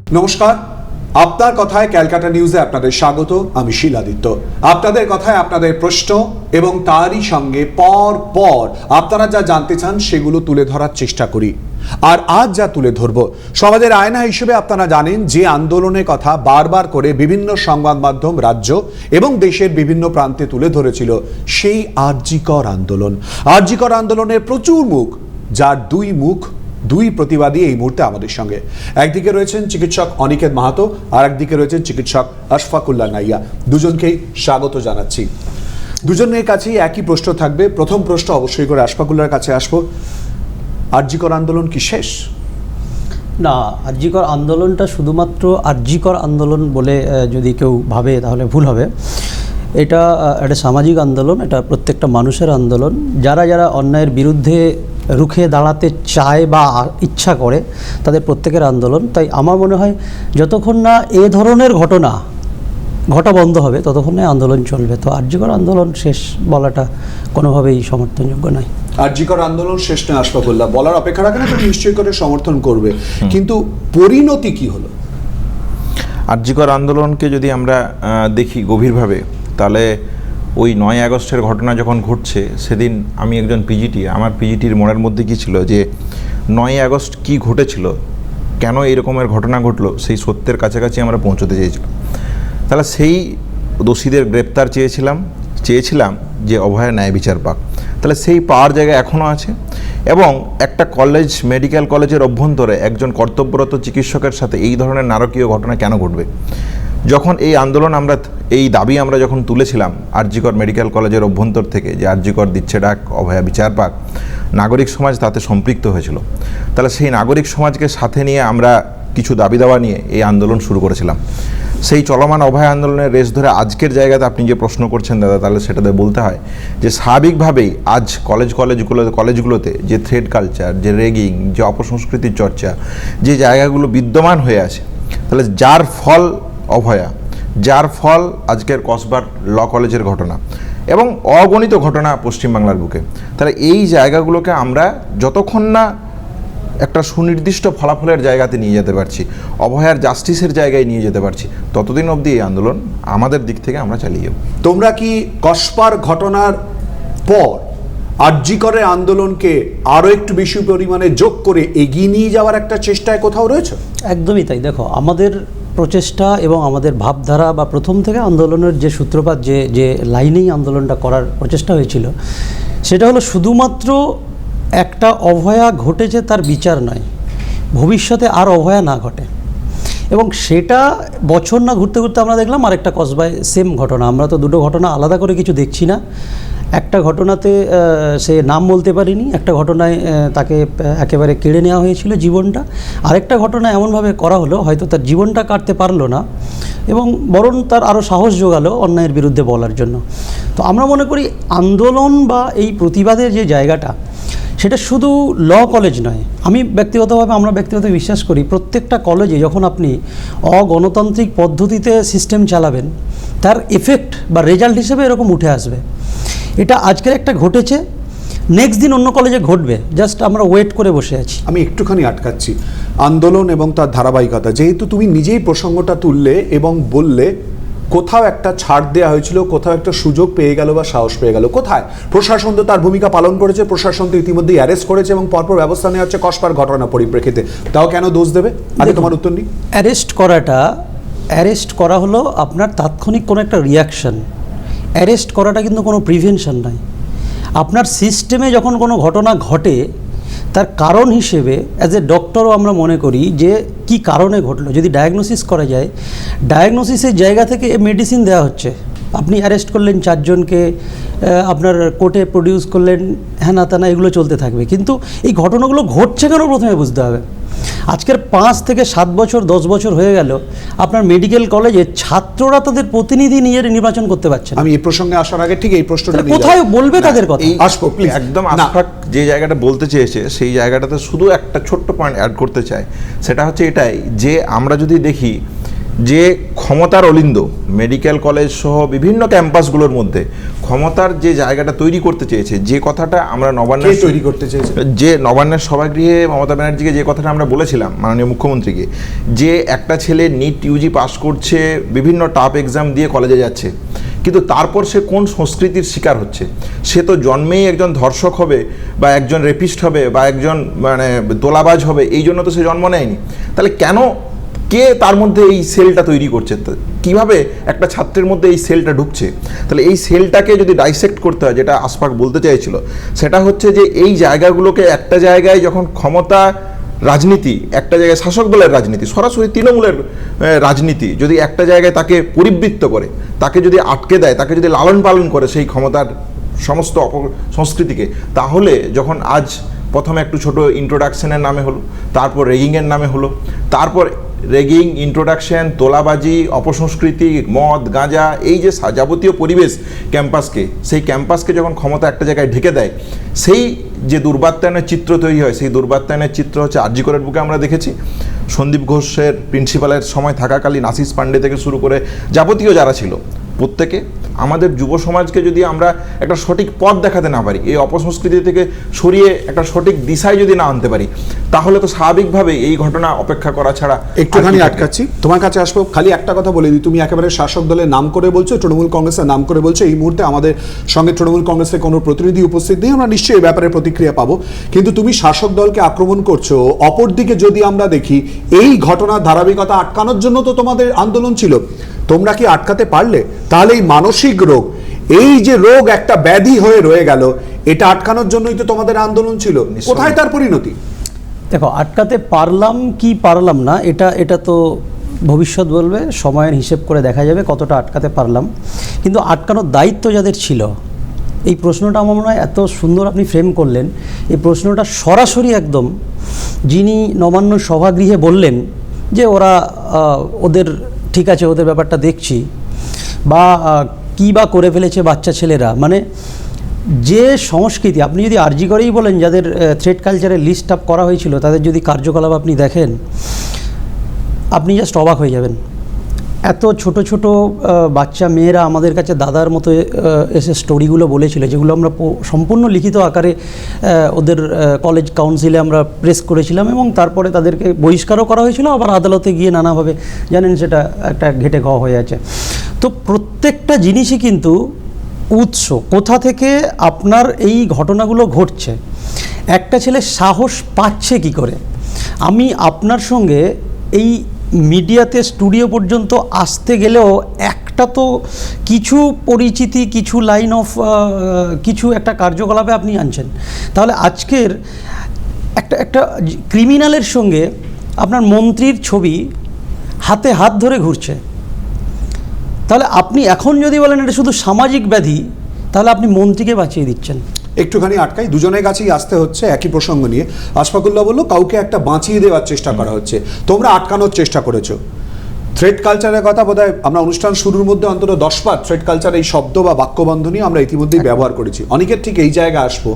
নমস্কার, আপনার কথায় ক্যালকাটা নিউজে আপনাদের স্বাগত। আমি শিলাদিত্য। আপনাদের কথায় আপনাদের প্রশ্ন এবং তারই সঙ্গে পর পর আপনারা যা জানতে চান সেগুলো তুলে ধরার চেষ্টা করি। আর আজ যা তুলে ধরব, সমাজের আয়না হিসেবে আপনারা জানেন যে আন্দোলনের কথা বারবার করে বিভিন্ন সংবাদ মাধ্যম রাজ্য এবং দেশের বিভিন্ন প্রান্তে তুলে ধরেছিল, সেই আরজিকর আন্দোলন। আরজিকর আন্দোলনের প্রচুর মুখ, যার দুই প্রতিবাদী এই মুহূর্তে আমাদের সঙ্গে। একদিকে রয়েছেন চিকিৎসক অনিকেত মাহাতো, আর একদিকে রয়েছেন চিকিৎসক আশফাকুল্লাহ নাইয়া। দুজনকেই স্বাগত জানাচ্ছি। দুজনের কাছেই একই প্রশ্ন থাকবে। প্রথম প্রশ্ন অবশ্যই করে আশফাকুল্লাহর কাছে আসবো। আরজিকর আন্দোলন কি শেষ? না, আরজিকর আন্দোলনটা শুধুমাত্র আরজিকর আন্দোলন বলে যদি কেউ ভাবে তাহলে ভুল হবে। এটা একটা সামাজিক আন্দোলন, এটা প্রত্যেকটা মানুষের আন্দোলন। যারা যারা অন্যায়ের বিরুদ্ধে রুখে দাঁড়াতে চায় বা ইচ্ছা করে তাদের প্রত্যেকের আন্দোলন। তাই আমার মনে হয় যতক্ষণ না এ ধরনের ঘটা বন্ধ হবে ততক্ষণ না আন্দোলন চলবে। তো আরজিকর আন্দোলন শেষ বলাটা কোনোভাবেই সমর্থনযোগ্য নয়। আরজিকর আন্দোলন শেষ নয় আশফাকুল্লাহ, বলার অপেক্ষা রাখে না, তুমি নিশ্চয়ই করে সমর্থন করবে, কিন্তু পরিণতি কি হলো? আরজিকর আন্দোলনকে যদি আমরা দেখি গভীরভাবে, তাহলে ওই 9 আগস্টের ঘটনা যখন ঘটছে, সেদিন আমি একজন পিজিটি, আমার পিজিটির মনের মধ্যে কী ছিল যে 9 আগস্ট কি ঘটেছিল, কেন এরকমের ঘটনা ঘটলো, সেই সত্যের কাছাকাছি আমরা পৌঁছতে চেয়েছিলাম। তাহলে সেই দোষীদের গ্রেপ্তার চেয়েছিলাম যে অভয়া ন্যায় বিচার পাক। তাহলে সেই পাওয়ার জায়গা এখনও আছে। এবং একটা কলেজ, মেডিকেল কলেজের অভ্যন্তরে একজন কর্তব্যরত চিকিৎসকের সাথে এই ধরনের নারকীয় ঘটনা কেন ঘটবে? যখন এই আন্দোলন এই দাবি আমরা যখন তুলেছিলাম আরজিকর মেডিকেল কলেজের অভ্যন্তর থেকে, যে আরজিকর দিচ্ছে ডাক, অভয়া বিচার পাক, নাগরিক সমাজ তাতে সম্পৃক্ত হয়েছিল। তাহলে সেই নাগরিক সমাজকে সাথে নিয়ে আমরা কিছু দাবি দাওয়া নিয়ে এই আন্দোলন শুরু করেছিলাম। সেই চলমান অভয় আন্দোলনের রেস ধরে আজকের জায়গাতে আপনি যে প্রশ্ন করছেন দাদা, তাহলে সেটাতে বলতে হয় যে স্বাভাবিকভাবেই আজ কলেজগুলোতে যে থ্রেড কালচার, যে রেগিং, যে অপসংস্কৃতির চর্চা, যে জায়গাগুলো বিদ্যমান হয়ে আছে, তাহলে যার ফল অভয়া, যার ফল আজকের কসবার ল কলেজের ঘটনা এবং অগণিত ঘটনা পশ্চিমবাংলার বুকে। তাহলে এই জায়গাগুলোকে আমরা যতক্ষণ না একটা সুনির্দিষ্ট ফলাফলের জায়গাতে নিয়ে যেতে পারছি, অভয়ার জাস্টিসের জায়গায় নিয়ে যেতে পারছি, ততদিন অবধি এই আন্দোলন আমাদের দিক থেকে আমরা চালিয়ে যাব। তোমরা কি কসবার ঘটনার পর আরজিকরের আন্দোলনকে আরও একটু বেশি পরিমাণে যোগ করে এগিয়ে নিয়ে যাওয়ার একটা চেষ্টায় কোথাও রয়েছে? একদমই তাই। দেখো, আমাদের প্রচেষ্টা এবং আমাদের ভাবধারা বা প্রথম থেকে আন্দোলনের যে সূত্রপাত, যে লাইনেই আন্দোলনটা করার প্রচেষ্টা হয়েছিল, সেটা হলো শুধুমাত্র একটা অভয়া ঘটেছে তার বিচার নয়, ভবিষ্যতে আর অভয়া না ঘটে। এবং সেটা বছর না ঘুরতে ঘুরতে আমরা দেখলাম আরেকটা কসবায় সেম ঘটনা। আমরা তো দুটো ঘটনা আলাদা করে কিছু দেখছি না। একটা ঘটনাতে সে নাম বলতে পারেনি, একটা ঘটনায় তাকে একেবারে কেড়ে নেওয়া হয়েছিল জীবনটা, আরেকটা ঘটনা এমনভাবে করা হলো হয়তো তার জীবনটা কাটতে পারলো না এবং বরং তার আরও সাহস জোগালো অন্যায়ের বিরুদ্ধে বলার জন্য। তো আমরা মনে করি আন্দোলন বা এই প্রতিবাদের যে জায়গাটা, সেটা শুধু ল কলেজ নয়। আমরা ব্যক্তিগতভাবে বিশ্বাস করি প্রত্যেকটা কলেজে যখন আপনি অগণতান্ত্রিক পদ্ধতিতে সিস্টেম চালাবেন, তার এফেক্ট বা রেজাল্ট হিসেবে এরকম উঠে আসবে। এটা আজকের একটা ঘটেছে, নেক্সট দিন অন্য কলেজে ঘটবে, জাস্ট আমরা ওয়েট করে বসে আছি। আমি একটুখানি আটকাচ্ছি আন্দোলন এবং তার ধারাবাহিকতা, যেহেতু তুমি নিজেই প্রসঙ্গটা তুললে এবং বললে কোথাও একটা ছাড় দেওয়া হয়েছিল, কোথাও একটা সুযোগ পেয়ে গেল বা সাহস পেয়ে গেল, কোথায়? প্রশাসন তো তার ভূমিকা পালন করেছে, প্রশাসন তো ইতিমধ্যেই অ্যারেস্ট করেছে এবং পরপর ব্যবস্থা নেওয়া হচ্ছে কসবার ঘটনা পরিপ্রেক্ষিতে। তাও কেন দোষ দেবে? আগে তোমার উত্তর নিই। অ্যারেস্ট করা হলো আপনার তাৎক্ষণিক কোনো একটা রিয়াকশন। অ্যারেস্ট করাটা কিন্তু কোনো প্রিভেনশন নয়। আপনার সিস্টেমে যখন কোনো ঘটনা ঘটে, তার কারণ হিসেবে অ্যাজ এ ডক্টরও আমরা মনে করি যে কি কারণে ঘটলো। যদি ডায়াগনোসিস করা যায়, ডায়াগনোসিসের জায়গা থেকে মেডিসিন দেওয়া হচ্ছে। আপনি অ্যারেস্ট করলেন 4 জনকে, আপনার কোর্টে প্রডিউস করলেন, হ্যানা ত্যানা, এগুলো চলতে থাকবে। কিন্তু এই ঘটনাগুলো ঘটছে কেন প্রথমে বুঝতে হবে। আজকের 5 থেকে 7 বছর 10 বছর হয়ে গেল আপনার মেডিকেল কলেজে ছাত্ররা তাদের প্রতিনিধি নিজের নির্বাচন করতে পারছে না। আমি এই প্রসঙ্গে আসার আগে ঠিক এই প্রশ্নটা কোথায় বলবে তাদের কথা? আসবো প্লিজ। একদম আশফাক যে জায়গাটা বলতে চেয়েছে, সেই জায়গাটাতে শুধু একটা ছোট্ট পয়েন্ট অ্যাড করতে চাই। সেটা হচ্ছে এটাই যে আমরা যদি দেখি যে ক্ষমতার অলিন্দ মেডিকেল কলেজ সহ বিভিন্ন ক্যাম্পাসগুলোর মধ্যে ক্ষমতার যে জায়গাটা তৈরি করতে চেয়েছে, যে কথাটা আমরা নবান্নের তৈরি করতে চেয়েছে, যে নবান্নের সভাগৃহে মমতা ব্যানার্জিকে যে কথাটা আমরা বলেছিলাম মাননীয় মুখ্যমন্ত্রীকে, যে একটা ছেলে নিট ইউজি পাস করছে, বিভিন্ন টাফ এক্সাম দিয়ে কলেজে যাচ্ছে, কিন্তু তারপর সে কোন সংস্কৃতির শিকার হচ্ছে? সে তো জন্মেই একজন ধর্ষক হবে বা একজন রেপিস্ট হবে বা একজন তোলাবাজ হবে, এই জন্য তো সে জন্ম নেয়নি। তাহলে কেন, কে তার মধ্যে এই সেলটা তৈরি করছে? কিভাবে একটা ছাত্রের মধ্যে এই সেলটা ঢুকছে? তাহলে এই সেলটাকে যদি ডাইসেক্ট করতে হয়, যেটা আশফাক বলতে চাইছিল, সেটা হচ্ছে যে এই জায়গাগুলোকে একটা জায়গায় যখন ক্ষমতা রাজনীতি, একটা জায়গায় শাসক দলের রাজনীতি, সরাসরি তৃণমূলের রাজনীতি যদি একটা জায়গায় তাকে পরিবৃত্ত করে, তাকে যদি আটকে দেয়, তাকে যদি লালন পালন করে সেই ক্ষমতার সমস্ত সংস্কৃতিকে, তাহলে যখন আজ প্রথমে একটু ছোট ইন্ট্রোডাকশনের নামে হলো, তারপর রেগিংয়ের নামে হলো, তারপর রেগিং, ইন্ট্রোডাকশন, তোলাবাজি, অপসংস্কৃতি, মদ গাঁজা, এই যে যাবতীয় পরিবেশ ক্যাম্পাসকে, সেই ক্যাম্পাসকে যখন ক্ষমতা একটা জায়গায় ঢেকে দেয়, সেই যে দুর্বাত্যায়নের চিত্র তৈরি হয়, সেই দুর্বাত্যায়নের চিত্র হচ্ছে আর জি করের বুকে আমরা দেখেছি। সন্দীপ ঘোষের প্রিন্সিপালের সময় থাকাকালীন আশিস পান্ডে থেকে শুরু করে যাবতীয় যারা ছিল প্রত্যেকে, আমাদের যুব সমাজকে যদি আমরা একটা সঠিক পথ দেখাতে না পারি, এই অপসংস্কৃতি থেকে সরিয়ে একটা সঠিক দিশায় যদি না আনতে পারি, তাহলে তো স্বাভাবিকভাবে এই ঘটনা অপেক্ষা করা ছাড়া। একটুখানি আটকাচ্ছি, তোমার কাছে আসবো, খালি একটা কথা বলে দিই, তুমি একেবারে শাসক দলের নাম করে বলছো, তৃণমূল কংগ্রেসের নাম করে বলছো। এই মুহূর্তে আমাদের সঙ্গে তৃণমূল কংগ্রেসের কোনো প্রতিনিধি উপস্থিত নেই, আমরা নিশ্চয়ই এই ব্যাপারে প্রতিক্রিয়া পাবো, কিন্তু তুমি শাসক দলকে আক্রমণ করছো। অপরদিকে যদি আমরা দেখি, এই ঘটনার ধারাবাহিকতা আটকানোর জন্য তো তোমাদের আন্দোলন ছিল, তোমরা কি আটকাতে পারলে? তাহলে এই মানসিক রোগ, এই যে রোগ একটা ব্যাধি হয়ে রয়ে গেল, এটা আটকানোর জন্যই তো তোমাদের আন্দোলন ছিল। কোথায় তার পরিণতি? দেখো, আটকাতে পারলাম কি পারলাম না, এটা তো ভবিষ্যৎ বলবে, সময়ের হিসেব করে দেখা যাবে কতটা আটকাতে পারলাম। কিন্তু আটকানোর দায়িত্ব যাদের ছিল, এই প্রশ্নটা আমার মনে হয় এত সুন্দর আপনি ফ্রেম করলেন। এই প্রশ্নটা সরাসরি একদম যিনি নবান্ন সভাগৃহে বললেন যে ওরা ওদের ঠিক আছে, ওদের ব্যাপারটা দেখছি, বা কী বা করে ফেলেছে বাচ্চা ছেলেরা, মানে যে সংস্কৃতি, আপনি যদি আর জি করেই বলেন যাদের থ্রেড কালচারের লিস্ট আপ করা হয়েছিল, তাদের যদি কার্যকলাপ আপনি দেখেন, আপনি জাস্ট অবাক হয়ে যাবেন। এত ছোট ছোট বাচ্চা মেয়েরা আমাদের কাছে দাদার মতো এসে স্টোরিগুলো বলেছিল, যেগুলো আমরা সম্পূর্ণ লিখিত আকারে ওদের কলেজ কাউন্সিলে আমরা প্রেস করেছিলাম, এবং তারপরে তাদেরকে বহিষ্কারও করা হয়েছিল, আবার আদালতে গিয়ে নানাভাবে, জানেন, সেটা একটা ঘেটে ঘ হয়ে আছে। তো প্রত্যেকটা জিনিসই কিন্তু উৎস কোথা থেকে আপনার এই ঘটনাগুলো ঘটছে, একটা ছেলে সাহস পাচ্ছে কি করে। আমি আপনার সঙ্গে এই মিডিয়াতে স্টুডিও পর্যন্ত আসতে গেলেও একটা তো কিছু পরিচিতি, কিছু লাইন অফ কিছু একটা কার্যকলাপে আপনি আনছেন। তাহলে আজকের একটা ক্রিমিনালের সঙ্গে আপনার মন্ত্রীর ছবি হাতে হাত ধরে ঘুরছে, তাহলে আপনি এখন যদি বলেন এটা শুধু সামাজিক ব্যাধি, তাহলে আপনি মন্ত্রীকে বাঁচিয়ে দিচ্ছেন। একটুখানি আটকাই, দুজনের কাছেই আসতে হচ্ছে একই প্রসঙ্গ নিয়ে। আশফাকুল্লাহ বলল কাউকে একটা বাঁচিয়ে দেওয়ার চেষ্টা করা হচ্ছে, তোমরা আটকানোর চেষ্টা করেছো। থ্রেড কালচারের কথা বোধহয় আমরা অনুষ্ঠান শুরুর মধ্যে অন্তত 10 বার থ্রেড কালচার এই শব্দ বা বাক্যবন্ধনী আমরা ইতিমধ্যেই ব্যবহার করেছি। অনেকের ঠিক এই জায়গায় আসবো।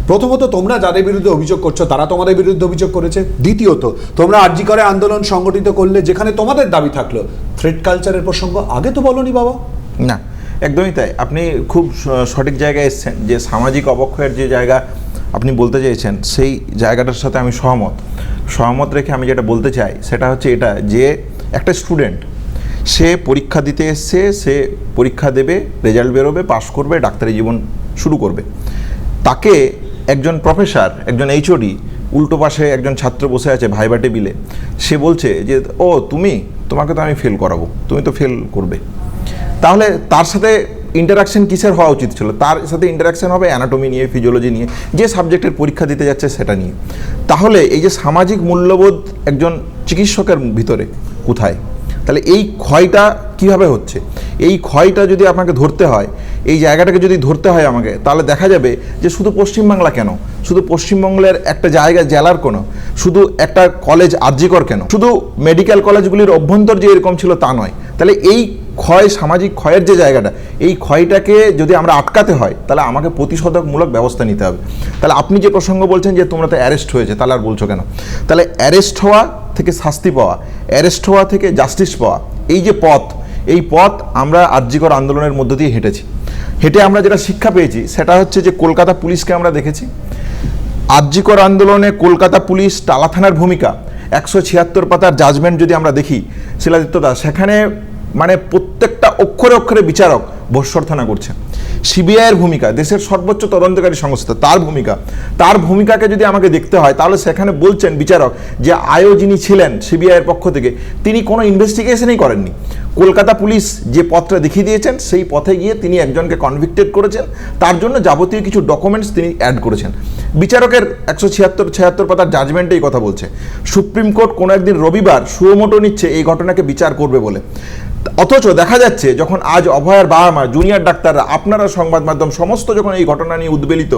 প্রথমত, তোমরা যাদের বিরুদ্ধে অভিযোগ করছো তারা তোমাদের বিরুদ্ধে অভিযোগ করেছে। দ্বিতীয়ত, তোমরা আর জি করে আন্দোলন সংগঠিত করলে, যেখানে তোমাদের দাবি থাকলো, থ্রেড কালচারের প্রসঙ্গ আগে তো বলনি বাবা। না, একদমই তাই, আপনি খুব সঠিক জায়গায় এসেছেন, যে সামাজিক অবক্ষয়ের যে জায়গা আপনি বলতে চাইছেন, সেই জায়গাটার সাথে আমি সহমত রেখে আমি যেটা বলতে চাই সেটা হচ্ছে এটা, যে একটা স্টুডেন্ট সে পরীক্ষা দিতে এসছে, সে পরীক্ষা দেবে, রেজাল্ট বেরোবে, পাস করবে, ডাক্তারি জীবন শুরু করবে। তাকে একজন প্রফেসর, একজন এইচওডি, উল্টো পাশে একজন ছাত্র বসে আছে ভাইবা টেবিলে, সে বলছে যে ও তোমাকে তো আমি ফেল করাবো, তুমি তো ফেল করবে। তাহলে তার সাথে ইন্টারাকশন কিসের হওয়া উচিত ছিল? তার সাথে ইন্টারাকশন হবে অ্যানাটমি নিয়ে, ফিজিওলজি নিয়ে, যে সাবজেক্টের পরীক্ষা দিতে যাচ্ছে সেটা নিয়ে। তাহলে এই যে সামাজিক মূল্যবোধ একজন চিকিৎসকের ভিতরে কোথায়? তাহলে এই ক্ষয়টা কিভাবে হচ্ছে? এই ক্ষয়টা যদি আপনাকে ধরতে হয়, এই জায়গাটাকে যদি ধরতে হয় আমাকে, তাহলে দেখা যাবে যে শুধু পশ্চিমবাংলা কেন, শুধু পশ্চিমবঙ্গের একটা জায়গা জেলার কোনো, শুধু একটা কলেজ আর জি কর কেন, শুধু মেডিকেল কলেজগুলির অভ্যন্তর যে এরকম ছিল তা নয়। তাহলে এই ক্ষয়, সামাজিক ক্ষয়ের যে জায়গাটা, এই ক্ষয়টাকে যদি আমরা আটকাতে হয়, তাহলে আমাকে প্রতিষেধকমূলক ব্যবস্থা নিতে হবে। তাহলে আপনি যে প্রসঙ্গ বলছেন যে তোমরা তো অ্যারেস্ট হয়েছে, তাহলে আর বলছো কেন? তাহলে অ্যারেস্ট হওয়া থেকে শাস্তি পাওয়া, অ্যারেস্ট হওয়া থেকে জাস্টিস পাওয়া, এই যে পথ, এই পথ আমরা আরজিকর আন্দোলনের মধ্য দিয়ে হেঁটে আমরা যেটা শিক্ষা পেয়েছি সেটা হচ্ছে যে কলকাতা পুলিশকে আমরা দেখেছি। আরজিকর আন্দোলনে কলকাতা পুলিশ, টালা থানার ভূমিকা, 176 পাতার জাজমেন্ট যদি আমরা দেখি শিলাদিত্য দাস, সেখানে মানে প্রত্যেকটা অক্ষরে অক্ষরে বিচারক ভর্ৎসনা করছে। সিবিআইয়ের ভূমিকা, দেশের সর্বোচ্চ তদন্তকারী সংস্থা, তার ভূমিকাকে যদি আমাকে দেখতে হয় তাহলে সেখানে বলছেন বিচারক যে আইও যিনি ছিলেন সিবিআইয়ের পক্ষ থেকে, তিনি কোনো ইনভেস্টিগেশনই করেননি। কলকাতা পুলিশ যে পথটা দেখিয়ে দিয়েছেন সেই পথে গিয়ে তিনি একজনকে কনভিক্টেড করেছেন, তার জন্য যাবতীয় কিছু ডকুমেন্টস তিনি অ্যাড করেছেন। বিচারকের 176 পাতার জাজমেন্টে এই কথা বলছে। সুপ্রিম কোর্ট কোনো একদিন রবিবার সুমোটো নিচ্ছে এই ঘটনাকে বিচার করবে বলে, অথচ দেখা যাচ্ছে যখন আজ অভয়ার বাবা মা, জুনিয়র ডাক্তাররা, আপনারা সংবাদ মাধ্যম সমস্ত যখন এই ঘটনা নিয়ে উদ্বেলিত,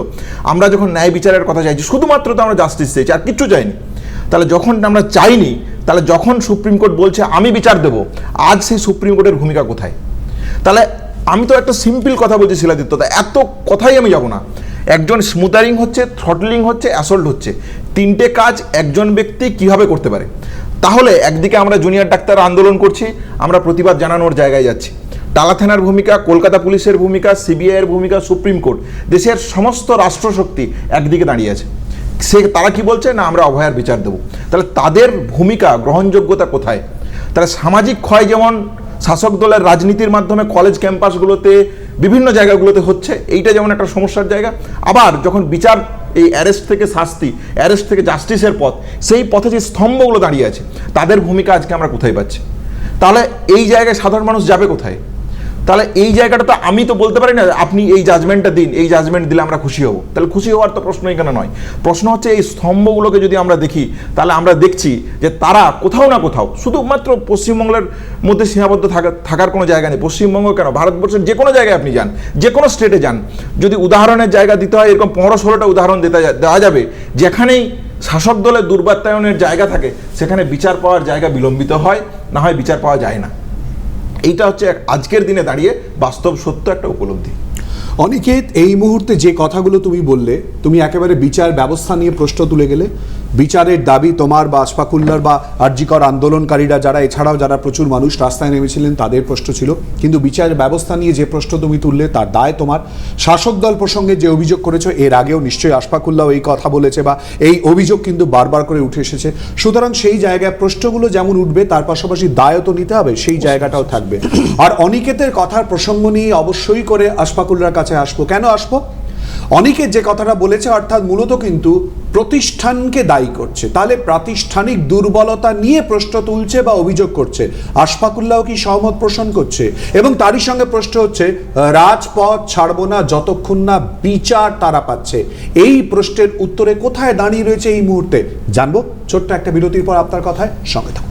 আমরা যখন ন্যায় বিচারের কথা চাইছি, শুধুমাত্র তো আমরা জাস্টিস চাইছি, আর কিচ্ছু চাইনি। তাহলে যখন আমরা চাইনি, তাহলে যখন সুপ্রিম কোর্ট বলছে আমি বিচার দেব, আজ সেই সুপ্রিম কোর্টের ভূমিকা কোথায়? তাহলে আমি তো একটা সিম্পল কথা বলছি শিলাদিত্য, এত কথাই আমি যাব না। একজন স্মুথারিং হচ্ছে, থ্রটলিং হচ্ছে, অ্যাসল্ট হচ্ছে, তিনটে কাজ একজন ব্যক্তি কিভাবে করতে পারে? তাহলে একদিকে আমরা জুনিয়র ডাক্তার আন্দোলন করছি, আমরা প্রতিবাদ জানানোর জায়গায় যাচ্ছি। টালা থানার ভূমিকা, কলকাতা পুলিশের ভূমিকা, সিবিআইয়ের ভূমিকা, সুপ্রিম কোর্ট, দেশের সমস্ত রাষ্ট্রশক্তি একদিকে দাঁড়িয়ে আছে। তারা কি বলছে না আমরা অভয়ার বিচার দেব। তাহলে তাদের ভূমিকা, গ্রহণযোগ্যতা কোথায়? তাহলে সামাজিক ক্ষয় যেমন শাসক দলের রাজনীতির মাধ্যমে কলেজ ক্যাম্পাসগুলোতে, বিভিন্ন জায়গাগুলোতে হচ্ছে, এইটা যেমন একটা সমস্যার জায়গা। আবার যখন বিচার, এই অ্যারেস্ট থেকে শাস্তি, অ্যারেস্ট থেকে জাস্টিসের পথ, সেই পথে যে স্তম্ভগুলো দাঁড়িয়ে আছে, তাদের ভূমিকা আজকে আমরা কোথায় পাচ্ছি? তাহলে এই জায়গায় সাধারণ মানুষ যাবে কোথায়? তাহলে এই জায়গাটা তো আমি তো বলতে পারি না আপনি এই জাজমেন্টটা দিন, এই জাজমেন্ট দিলে আমরা খুশি হব। তাহলে খুশি হওয়ার তো প্রশ্ন এখানে নয়। প্রশ্ন হচ্ছে এই স্তম্ভগুলোকে যদি আমরা দেখি, তাহলে আমরা দেখছি যে তারা কোথাও না কোথাও, শুধুমাত্র পশ্চিমবঙ্গের মধ্যে সীমাবদ্ধ থাকার কোনো জায়গা নেই। পশ্চিমবঙ্গ কেন, ভারতবর্ষের যে কোনো জায়গায় আপনি যান, যে কোনো স্টেটে যান, যদি উদাহরণের জায়গা দিতে হয়, এরকম 15-16টা উদাহরণ দেওয়া যাবে যেখানেই শাসক দলের দুর্বাত্যায়নের জায়গা থাকে, সেখানে বিচার পাওয়ার জায়গা বিলম্বিত হয়, না হয় বিচার পাওয়া যায় না। এইটা হচ্ছে আজকের দিনে দাঁড়িয়ে বাস্তব সত্য একটা উপলব্ধি। অনিকেত, এই মুহূর্তে যে কথাগুলো তুমি বললে, তুমি একেবারে বিচার ব্যবস্থা নিয়ে প্রশ্ন তুলে গেলে। বিচারের দাবি তোমার বা আশফাকুল্লার বা আরজিকর আন্দোলনকারীরা যারা, এছাড়াও যারা প্রচুর মানুষ রাস্তায় নেমেছিলেন তাদের প্রশ্ন ছিল, কিন্তু বিচারের ব্যবস্থা নিয়ে যে প্রশ্ন তুমি তুললে তার দায় তোমার। শাসক দল প্রসঙ্গে যে অভিযোগ করেছো, এর আগেও নিশ্চয়ই আশফাকুল্লাও এই কথা বলেছে বা এই অভিযোগ কিন্তু বারবার করে উঠে এসেছে। সুতরাং সেই জায়গায় প্রশ্নগুলো যেমন উঠবে, তার পাশাপাশি দায়ও তো নিতে হবে, সেই জায়গাটাও থাকবে। আর অনিকেতের কথার প্রসঙ্গ নিয়ে অবশ্যই করে আশফাকুল্লার কাছে আসবো। কেন আসবো? অনিকেত যে কথাটা বলেছে, অর্থাৎ মূলত কিন্তু প্রতিষ্ঠানকে দায়ী করছে, তাহলে প্রাতিষ্ঠানিক দুর্বলতা নিয়ে প্রশ্ন তুলছে বা অভিযোগ করছে। আশফাকুল্লাহ কি সহমত পোষণ করছে? এবং তারই সঙ্গে প্রশ্ন হচ্ছে, রাজপথ ছাড়বো না যতক্ষণ না বিচার তারা পাচ্ছে। এই প্রশ্নের উত্তরে কোথায় দাঁড়িয়ে রয়েছে এই মুহূর্তে জানবো ছোট্ট একটা বিরতির পর। আপনার কথায় সঙ্গে থাকুন।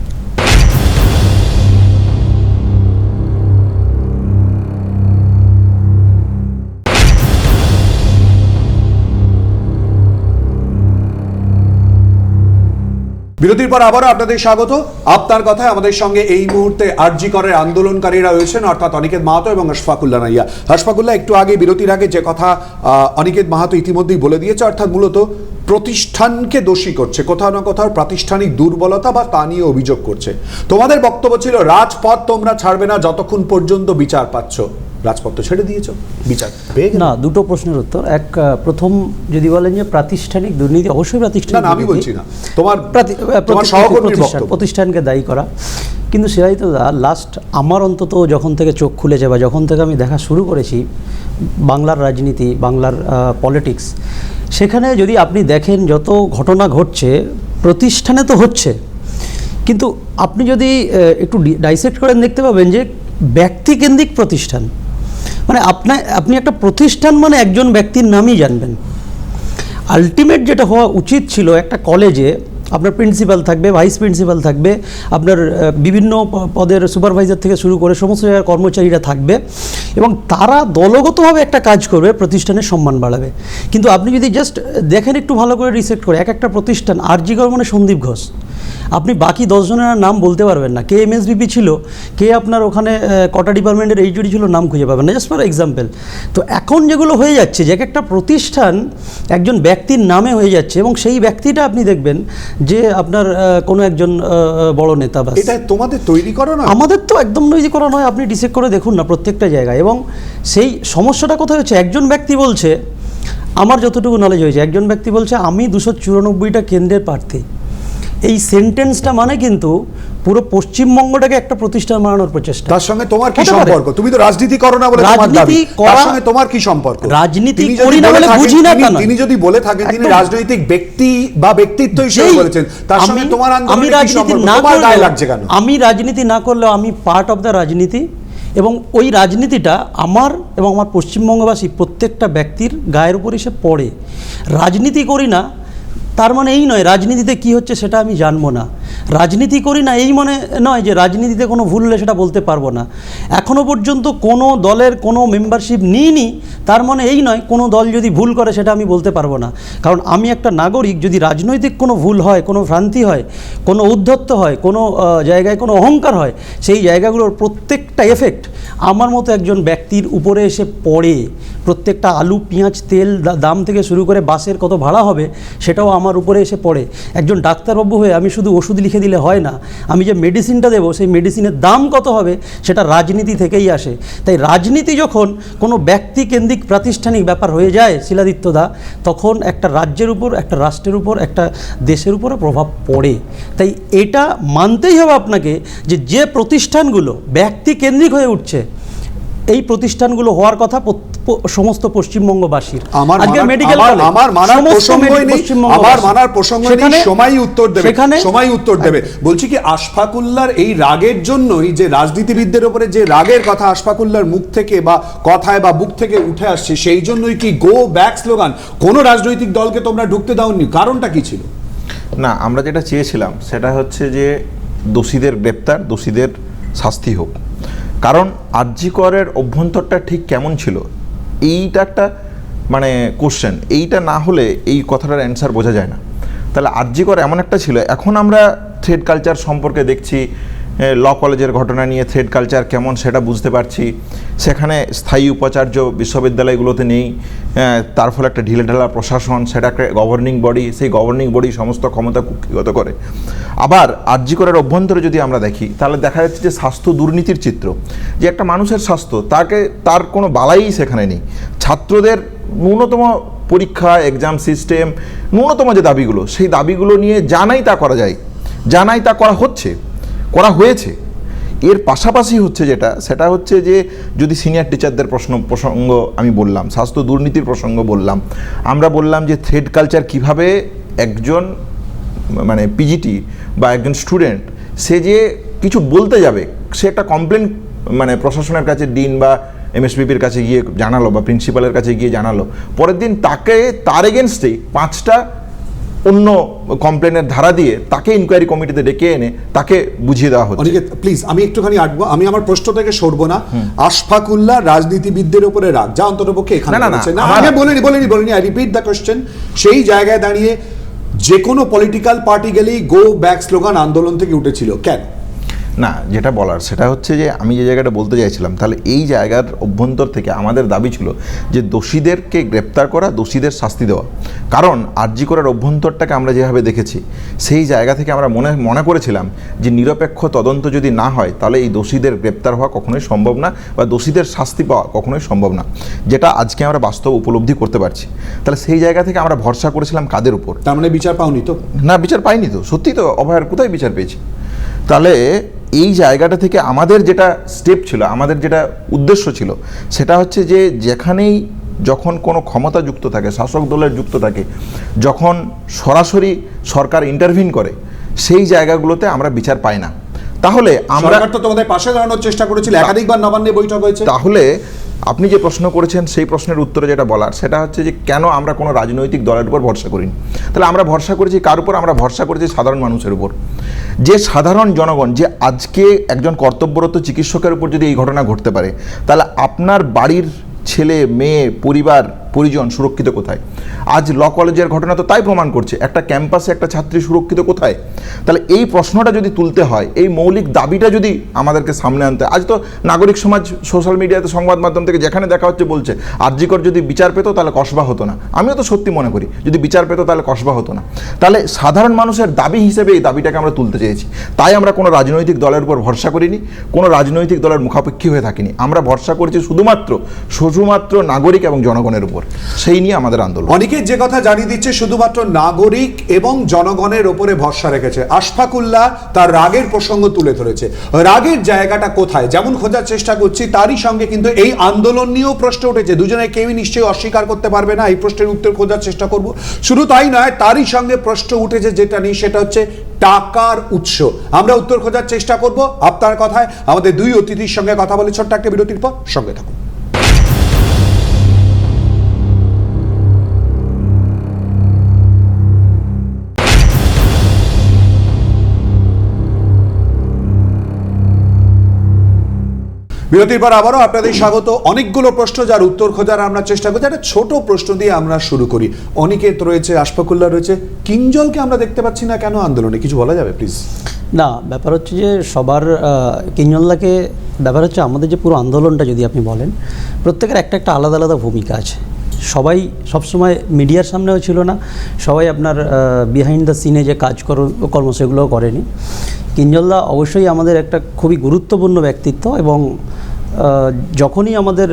বিরতির পর আবারও আপনাদের স্বাগত। আপনার কথায় আমাদের সঙ্গে এই মুহূর্তে আরজিকরের আন্দোলনকারীরা রয়েছেন, অর্থাৎ অনিকেত মাহাতো এবং আশফাকুল্লাহ নাইয়া। আশফাকুল্লাহ, একটু আগে বিরতির আগে যে কথা অনিকেত মাহাতো ইতিমধ্যেই বলে দিয়েছে, অর্থাৎ মূলত প্রতিষ্ঠানকে দোষী করছে, কোথাও না কোথাও প্রাতিষ্ঠানিক দুর্বলতা বা তা নিয়ে অভিযোগ করছে। তোমাদের বক্তব্য ছিল রাজপথ তোমরা ছাড়বে না যতক্ষণ পর্যন্ত বিচার পাচ্ছ। রাজপথ তো ছেড়ে দিয়েছো, বিচার পেয়ে গেলে? না, দুটো প্রশ্নের উত্তর। প্রথম যদি বলেন যে প্রাতিষ্ঠানিক দুর্নীতি, অবশ্যই প্রাতিষ্ঠানিক, আমি বলছি না, তোমার সহকর্মীর বক্তব্য, প্রতিষ্ঠানকে দায়ী করা। কিন্তু সেটাই তো লাস্ট আমার অন্তত যখন থেকে চোখ খুলেছে বা যখন থেকে আমি দেখা শুরু করেছি বাংলার রাজনীতি, বাংলার পলিটিক্স, সেখানে যদি আপনি দেখেন যত ঘটনা ঘটছে প্রতিষ্ঠানে তো হচ্ছে, কিন্তু আপনি যদি একটু ডাইসেক্ট করেন দেখতে পাবেন যে ব্যক্তিকেন্দ্রিক প্রতিষ্ঠান। মানে আপনি একটা প্রতিষ্ঠান মানে একজন ব্যক্তির নামই জানবেন। আলটিমেট যেটা হওয়া উচিত ছিল, একটা কলেজে আপনার প্রিন্সিপাল থাকবে, ভাইস প্রিন্সিপাল থাকবে, আপনার বিভিন্ন পদের সুপারভাইজার থেকে শুরু করে সমস্ত জায়গার কর্মচারীরা থাকবে এবং তারা দলগতভাবে একটা কাজ করবে, প্রতিষ্ঠানের সম্মান বাড়াবে। কিন্তু আপনি যদি জাস্ট দেখেন একটু ভালো করে রিসেক্ট করে, এক একটা প্রতিষ্ঠান, আরজিকর মানে সন্দীপ ঘোষ, আপনি বাকি 10 জনের নাম বলতে পারবেন না, কে এমএসবিপি ছিল, কে আপনার ওখানে কটা ডিপার্টমেন্টের এইচওডি ছিল, নাম খুঁজে পাবেন না, জাস্ট ফর এক্সাম্পল। তো এখন যেগুলো হয়ে যাচ্ছে, যে একটা প্রতিষ্ঠান একজন ব্যক্তির নামে হয়ে যাচ্ছে, এবং সেই ব্যক্তিটা আপনি দেখবেন যে আপনার কোনো একজন বড় নেতা। বাস এটা তোমাদের তৈরি করো না? আমাদের তো একদম তৈরি করা নয়, আপনি ডিসেক্ট করে দেখুন না প্রত্যেকটা জায়গায়। এবং সেই সমস্যাটা কোথায় হচ্ছে, একজন ব্যক্তি বলছে, আমার যতটুকু নলেজ হয়েছে, একজন ব্যক্তি বলছে আমি 294টা কেন্দ্রের প্রার্থী। এই সেন্টেন্সটা মানে কিন্তু পুরো পশ্চিমবঙ্গটাকে একটা প্রতিষ্ঠান বানানোর প্রচেষ্টা। তার সঙ্গে তোমার কি হতে পারে। সম্পর্ক? তুমি তো রাজনীতি করো না বলে তোমার দাবি। রাজনীতি তার করা- সঙ্গে তোমার কি সম্পর্ক? রাজনীতি তিনি যদি করি না বলে বলে থাকেন- বুঝি না তা নয়। তিনি যদি বলে থাকেন তিনি একদম। রাজনৈতিক ব্যক্তি বা ব্যক্তিত্ব হিসেবে যেই বলেছেন, তার সঙ্গে আমি- তোমার আমি আন্দোলনের কি রাজনীতি সম্পর্ক? না তোমার গায়ে করলেও- লাগছে কেন? আমি রাজনীতি না করলেও আমি পার্ট অফ দ্য রাজনীতি, এবং ওই রাজনীতিটা আমার এবং আমার পশ্চিমবঙ্গবাসী প্রত্যেকটা ব্যক্তির গায়ের উপর এসে পড়ে। রাজনীতি করি না তার মানে এই নয় রাজনীতিতে কি হচ্ছে সেটা আমি জানবো না। রাজনীতি করি না এই মানে নয় যে রাজনীতিতে কোনো ভুল হলে সেটা বলতে পারবো না। এখনও পর্যন্ত কোনো দলের কোনো মেম্বারশিপ নিইনি, তার মানে এই নয় কোনো দল যদি ভুল করে সেটা আমি বলতে পারবো না। কারণ আমি একটা নাগরিক, যদি রাজনৈতিক কোনো ভুল হয়, কোনো ভ্রান্তি হয়, কোনো উদ্ধত্ত হয়, কোনো জায়গায় কোনো অহংকার হয়, সেই জায়গাগুলোর প্রত্যেকটা এফেক্ট আমার মতো একজন ব্যক্তির উপরে এসে পড়ে। প্রত্যেকটা আলু, পেঁয়াজ, তেল দাম থেকে শুরু করে বাসের কত ভাড়া হবে সেটাও আমার উপরে এসে পড়ে। একজন ডাক্তারবাবু হয়ে আমি শুধু ওষুধ লিখে দিলে হয় না, আমি যে মেডিসিনটা দেবো সেই মেডিসিনের দাম কত হবে সেটা রাজনীতি থেকেই আসে। তাই রাজনীতি যখন কোনো ব্যক্তিকেন্দ্রিক প্রাতিষ্ঠানিক ব্যাপার হয়ে যায় শিলাদিত্য দা, তখন একটা রাজ্যের উপর, একটা রাষ্ট্রের উপর, একটা দেশের উপরে প্রভাব পড়ে। তাই এটা মানতেই হবে আপনাকে যে যে প্রতিষ্ঠানগুলো ব্যক্তিকেন্দ্রিক হয়ে উঠছে, এই প্রতিষ্ঠানগুলো হওয়ার কথা সমস্ত পশ্চিমবঙ্গবাসীর। আমার আজকে মানার- মেডিকেল আমার- কলেজ, আমার মানার সমস্ত প্রসঙ্গই নেই, পশ্চিমবঙ্গবাসী। আমার মানার প্রসঙ্গ নেই, সেখানে- সময় উত্তর দেবে, সেখানে সময় উত্তর দেবে। বলছি কি আশফাকুল্লাহর এই রাগের জন্যই, যে রাজনীতিবিদদের উপরে যে রাগের কথা আশফাকুল্লাহর মুখ থেকে বা কথায় বা বুক থেকে উঠে আসছে, সেই জন্যই কি গো ব্যাক স্লোগান কোন রাজনৈতিক দলকে তোমরা ঢুকতে দাওনি? কারণটা কি ছিল? না, আমরা যেটা চেয়েছিলাম সেটা হচ্ছে যে দোষীদের গ্রেপ্তার, দোষীদের শাস্তি হোক। কারণ আরজি করের অভ্যন্তরটা ঠিক কেমন ছিল এইটা একটা মানে কোশ্চেন। এইটা না হলে এই কথাটার অ্যান্সার বোঝা যায় না। তাহলে আরজি কর এমন একটা ছিল, এখন আমরা থ্রেড কালচার সম্পর্কে দেখছি, ল কলেজের ঘটনা নিয়ে থ্রেড কালচার কেমন সেটা বুঝতে পারছি। সেখানে স্থায়ী উপাচার্য বিশ্ববিদ্যালয়গুলোতে নেই, তার ফলে একটা ঢিলেঢালা প্রশাসন, সেটা একটা গভর্নিং বডি, সেই গভর্নিং বডি সমস্ত ক্ষমতা কুক্ষিগত করে। আবার আরজি করের অভ্যন্তরে যদি আমরা দেখি তাহলে দেখা যাচ্ছে যে স্বাস্থ্য দুর্নীতির চিত্র, যে একটা মানুষের স্বাস্থ্য তার কোনো বালাই সেখানে নেই। ছাত্রদের ন্যূনতম পরীক্ষা, এক্সাম সিস্টেম, ন্যূনতম যে দাবিগুলো, সেই দাবিগুলো নিয়ে জানাই তা করা যায়, জানাই তা করা হয়েছে। এর পাশাপাশি হচ্ছে যেটা, সেটা হচ্ছে যে যদি সিনিয়র টিচারদের প্রসঙ্গ আমি বললাম, স্বাস্থ্য দুর্নীতির প্রসঙ্গ বললাম, আমরা বললাম যে থ্রেড কালচার কিভাবে একজন মানে পিজিটি বা একজন স্টুডেন্ট সে যে কিছু বলতে যাবে, সে একটা কমপ্লেন মানে প্রশাসনের কাছে, ডিন বা এমএসপিপির কাছে গিয়ে জানালো বা প্রিন্সিপালের কাছে গিয়ে জানালো, পরের দিন তার এগেনস্টেই 5টা অন্য কমপ্লেনের ধারা দিয়ে তাকে ইনকোয়ারি কমিটিতে ডেকে এনে তাকে বুঝিয়ে দেওয়া হচ্ছে। অনিকেত প্লিজ, আমি একটুখানি আটবো, আমি আমার প্রশ্ন থেকে সরবো না। আশফাকুল্লাহ রাজনীতিবিদদের উপরে রাগ, যা অন্ততপক্ষে এখানে বলেছে। না, আমি বলিনি, আই রিপিট দ্য কোশ্চেন। সেই জায়গায় দাঁড়িয়ে যে কোনো পলিটিক্যাল পার্টি গেলেই গো ব্যাক স্লোগান আন্দোলন থেকে উঠেছিল, কেন? না, যেটা বলার সেটা হচ্ছে যে আমি যে জায়গাটা বলতে চাইছিলাম, তাহলে এই জায়গার অভ্যন্তর থেকে আমাদের দাবি ছিল যে দোষীদেরকে গ্রেপ্তার করা, দোষীদের শাস্তি দেওয়া। কারণ আরজি করের অভ্যন্তরটাকে আমরা যেভাবে দেখেছি, সেই জায়গা থেকে আমরা মনে করেছিলাম যে নিরপেক্ষ তদন্ত যদি না হয় তাহলে এই দোষীদের গ্রেপ্তার হওয়া কখনোই সম্ভব না, বা দোষীদের শাস্তি পাওয়া কখনোই সম্ভব না, যেটা আজকে আমরা বাস্তব উপলব্ধি করতে পারছি। তাহলে সেই জায়গা থেকে আমরা ভরসা করেছিলাম কাদের উপর? তার মানে বিচার পাওনি তো? না, বিচার পাইনি তো, সত্যি তো, অভয়ার কোথায় বিচার পেয়েছি? তাহলে এই জায়গাটা থেকে আমাদের যেটা স্টেপ ছিল, আমাদের যেটা উদ্দেশ্য ছিল, সেটা হচ্ছে যে যেখানেই যখন কোনো ক্ষমতা যুক্ত থাকে, শাসক দলের যুক্ত থাকে, যখন সরাসরি সরকার ইন্টারভিন করে, সেই জায়গাগুলোতে আমরা বিচার পাই না। তাহলে আমরা সরকার তো তোমাদের পাশে দাঁড়ানোর চেষ্টা করেছিল, একাধিকবার নবান্নে বৈঠক হয়েছে। তাহলে আপনি যে প্রশ্ন করেছেন সেই প্রশ্নের উত্তরে যেটা বলার সেটা হচ্ছে যে কেন আমরা কোনো রাজনৈতিক দলের উপর ভরসা করিনি। তাহলে আমরা ভরসা করেছি কার উপর? আমরা ভরসা করেছি সাধারণ মানুষের উপর। যে সাধারণ জনগণ, যে আজকে একজন কর্তব্যরত চিকিৎসকের উপর যদি এই ঘটনা ঘটতে পারে, তাহলে আপনার বাড়ির ছেলে, মেয়ে, পরিবার পরিজন সুরক্ষিত কোথায়? আজ ল কলেজের ঘটনা তো তাই প্রমাণ করছে, একটা ক্যাম্পাসে একটা ছাত্রী সুরক্ষিত কোথায়? তাহলে এই প্রশ্নটা যদি তুলতে হয়, এই মৌলিক দাবিটা যদি আমাদেরকে সামনে আনতে, আজ তো নাগরিক সমাজ সোশ্যাল মিডিয়াতে সংবাদ মাধ্যম থেকে যেখানে দেখা হচ্ছে বলছে আরজিকর যদি বিচার পেত তাহলে কসবা হতো না। আমিও তো সত্যি মনে করি যদি বিচার পেত তাহলে কসবা হতো না। তাহলে সাধারণ মানুষের দাবি হিসেবে এই দাবিটাকে আমরা তুলতে চেয়েছি। তাই আমরা কোনো রাজনৈতিক দলের উপর ভরসা করিনি, কোনো রাজনৈতিক দলের মুখাপেক্ষী হয়ে থাকিনি। আমরা ভরসা করেছি শুধুমাত্র নাগরিক এবং জনগণের উপর। সেই নিয়ে আমাদের আন্দোলন। অনেকে যে কথা জানিয়ে দিচ্ছে শুধুমাত্র নাগরিক এবং জনগণের উপরে ভরসা রেখেছে। আশফাকুল্লাহ তার রাগের প্রসঙ্গ তুলে ধরেছে। রাগের জায়গাটা কোথায় যেমন খোঁজার চেষ্টা করছি, তারই সঙ্গে কিন্তু এই আন্দোলন নিয়েও প্রশ্ন উঠেছে। দুজনে কেউই নিশ্চয়ই অস্বীকার করতে পারবে না, এই প্রশ্নের উত্তর খোঁজার চেষ্টা করব। শুধু তাই নয়, তারই সঙ্গে প্রশ্ন উঠেছে যেটা নিয়ে, সেটা হচ্ছে টাকার উৎস। আমরা উত্তর খোঁজার চেষ্টা করব আপনার কথায়। আমাদের দুই অতিথির সঙ্গে কথা বলে ছোট্ট একটা বিরতির পর সঙ্গে থাকুন। বিরতির পর আবারও আপনাদের স্বাগত। অনেকগুলো প্রশ্ন যার উত্তর খোঁজার আমরা চেষ্টা করছি। একটা ছোট প্রশ্ন দিয়ে আমরা শুরু করি। অনিকেত রয়েছে, আশফাকুল্লাহ রয়েছে, কিঞ্জলকে আমরা দেখতে পাচ্ছি না কেন আন্দোলনে? কিছু বলা যাবে প্লিজ? না, ব্যাপার হচ্ছে যে সবার কিঞ্জলদাকে, ব্যাপার হচ্ছে আমাদের যে পুরো আন্দোলনটা যদি আপনি বলেন, প্রত্যেকের একটা একটা আলাদা আলাদা ভূমিকা আছে। সবাই সবসময় মিডিয়ার সামনেও ছিল না, সবাই আপনার বিহাইন্ড দ্য সিনে যে কর্ম সেগুলোও করেনি। কিঞ্জলদা অবশ্যই আমাদের একটা খুবই গুরুত্বপূর্ণ ব্যক্তিত্ব, এবং যখনই আমাদের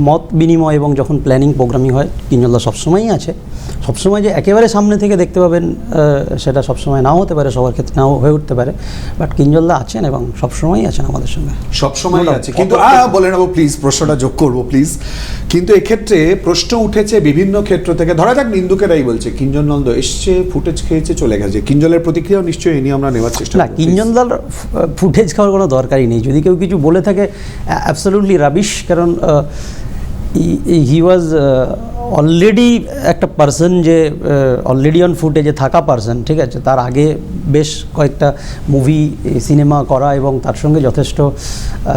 মত বিনিময় এবং যখন প্ল্যানিং প্রোগ্রামিং হয়, কিঞ্জলদা সবসময়ই আছে। সবসময় যে একেবারে সামনে থেকে দেখতে পাবেন সেটা সবসময় নাও হতে পারে, সবার ক্ষেত্রে নাও হয়ে উঠতে পারে, বাট কিঞ্জলদা আছেন এবং সবসময়ই আছেন আমাদের সঙ্গে। সবসময় আছে, কিন্তু বলে নেবো প্লিজ, প্রশ্নটা যোগ করবো প্লিজ। কিন্তু এক্ষেত্রে প্রশ্ন উঠেছে বিভিন্ন ক্ষেত্র থেকে। ধরা যাক নিন্দুকেরাই বলছে কিঞ্জল নন্দ এসছে, ফুটেজ খেয়েছে, চলে গেছে। কিঞ্জলের প্রতিক্রিয়াও নিশ্চয়ই এ নিয়ে আমরা নেওয়ার চেষ্টা না, কিঞ্জলদার ফুটেজ খাওয়ার কোনো দরকারই নেই। যদি কেউ কিছু বলে থাকে, অ্যাবসলিউটলি রাবিশ। কারণ হি ওয়াজ অলরেডি একটা পার্সন যে অলরেডি অন ফুটেজে থাকা পার্সন, ঠিক আছে। তার আগে বেশ কয়েকটা মুভি, সিনেমা করা এবং তার সঙ্গে যথেষ্ট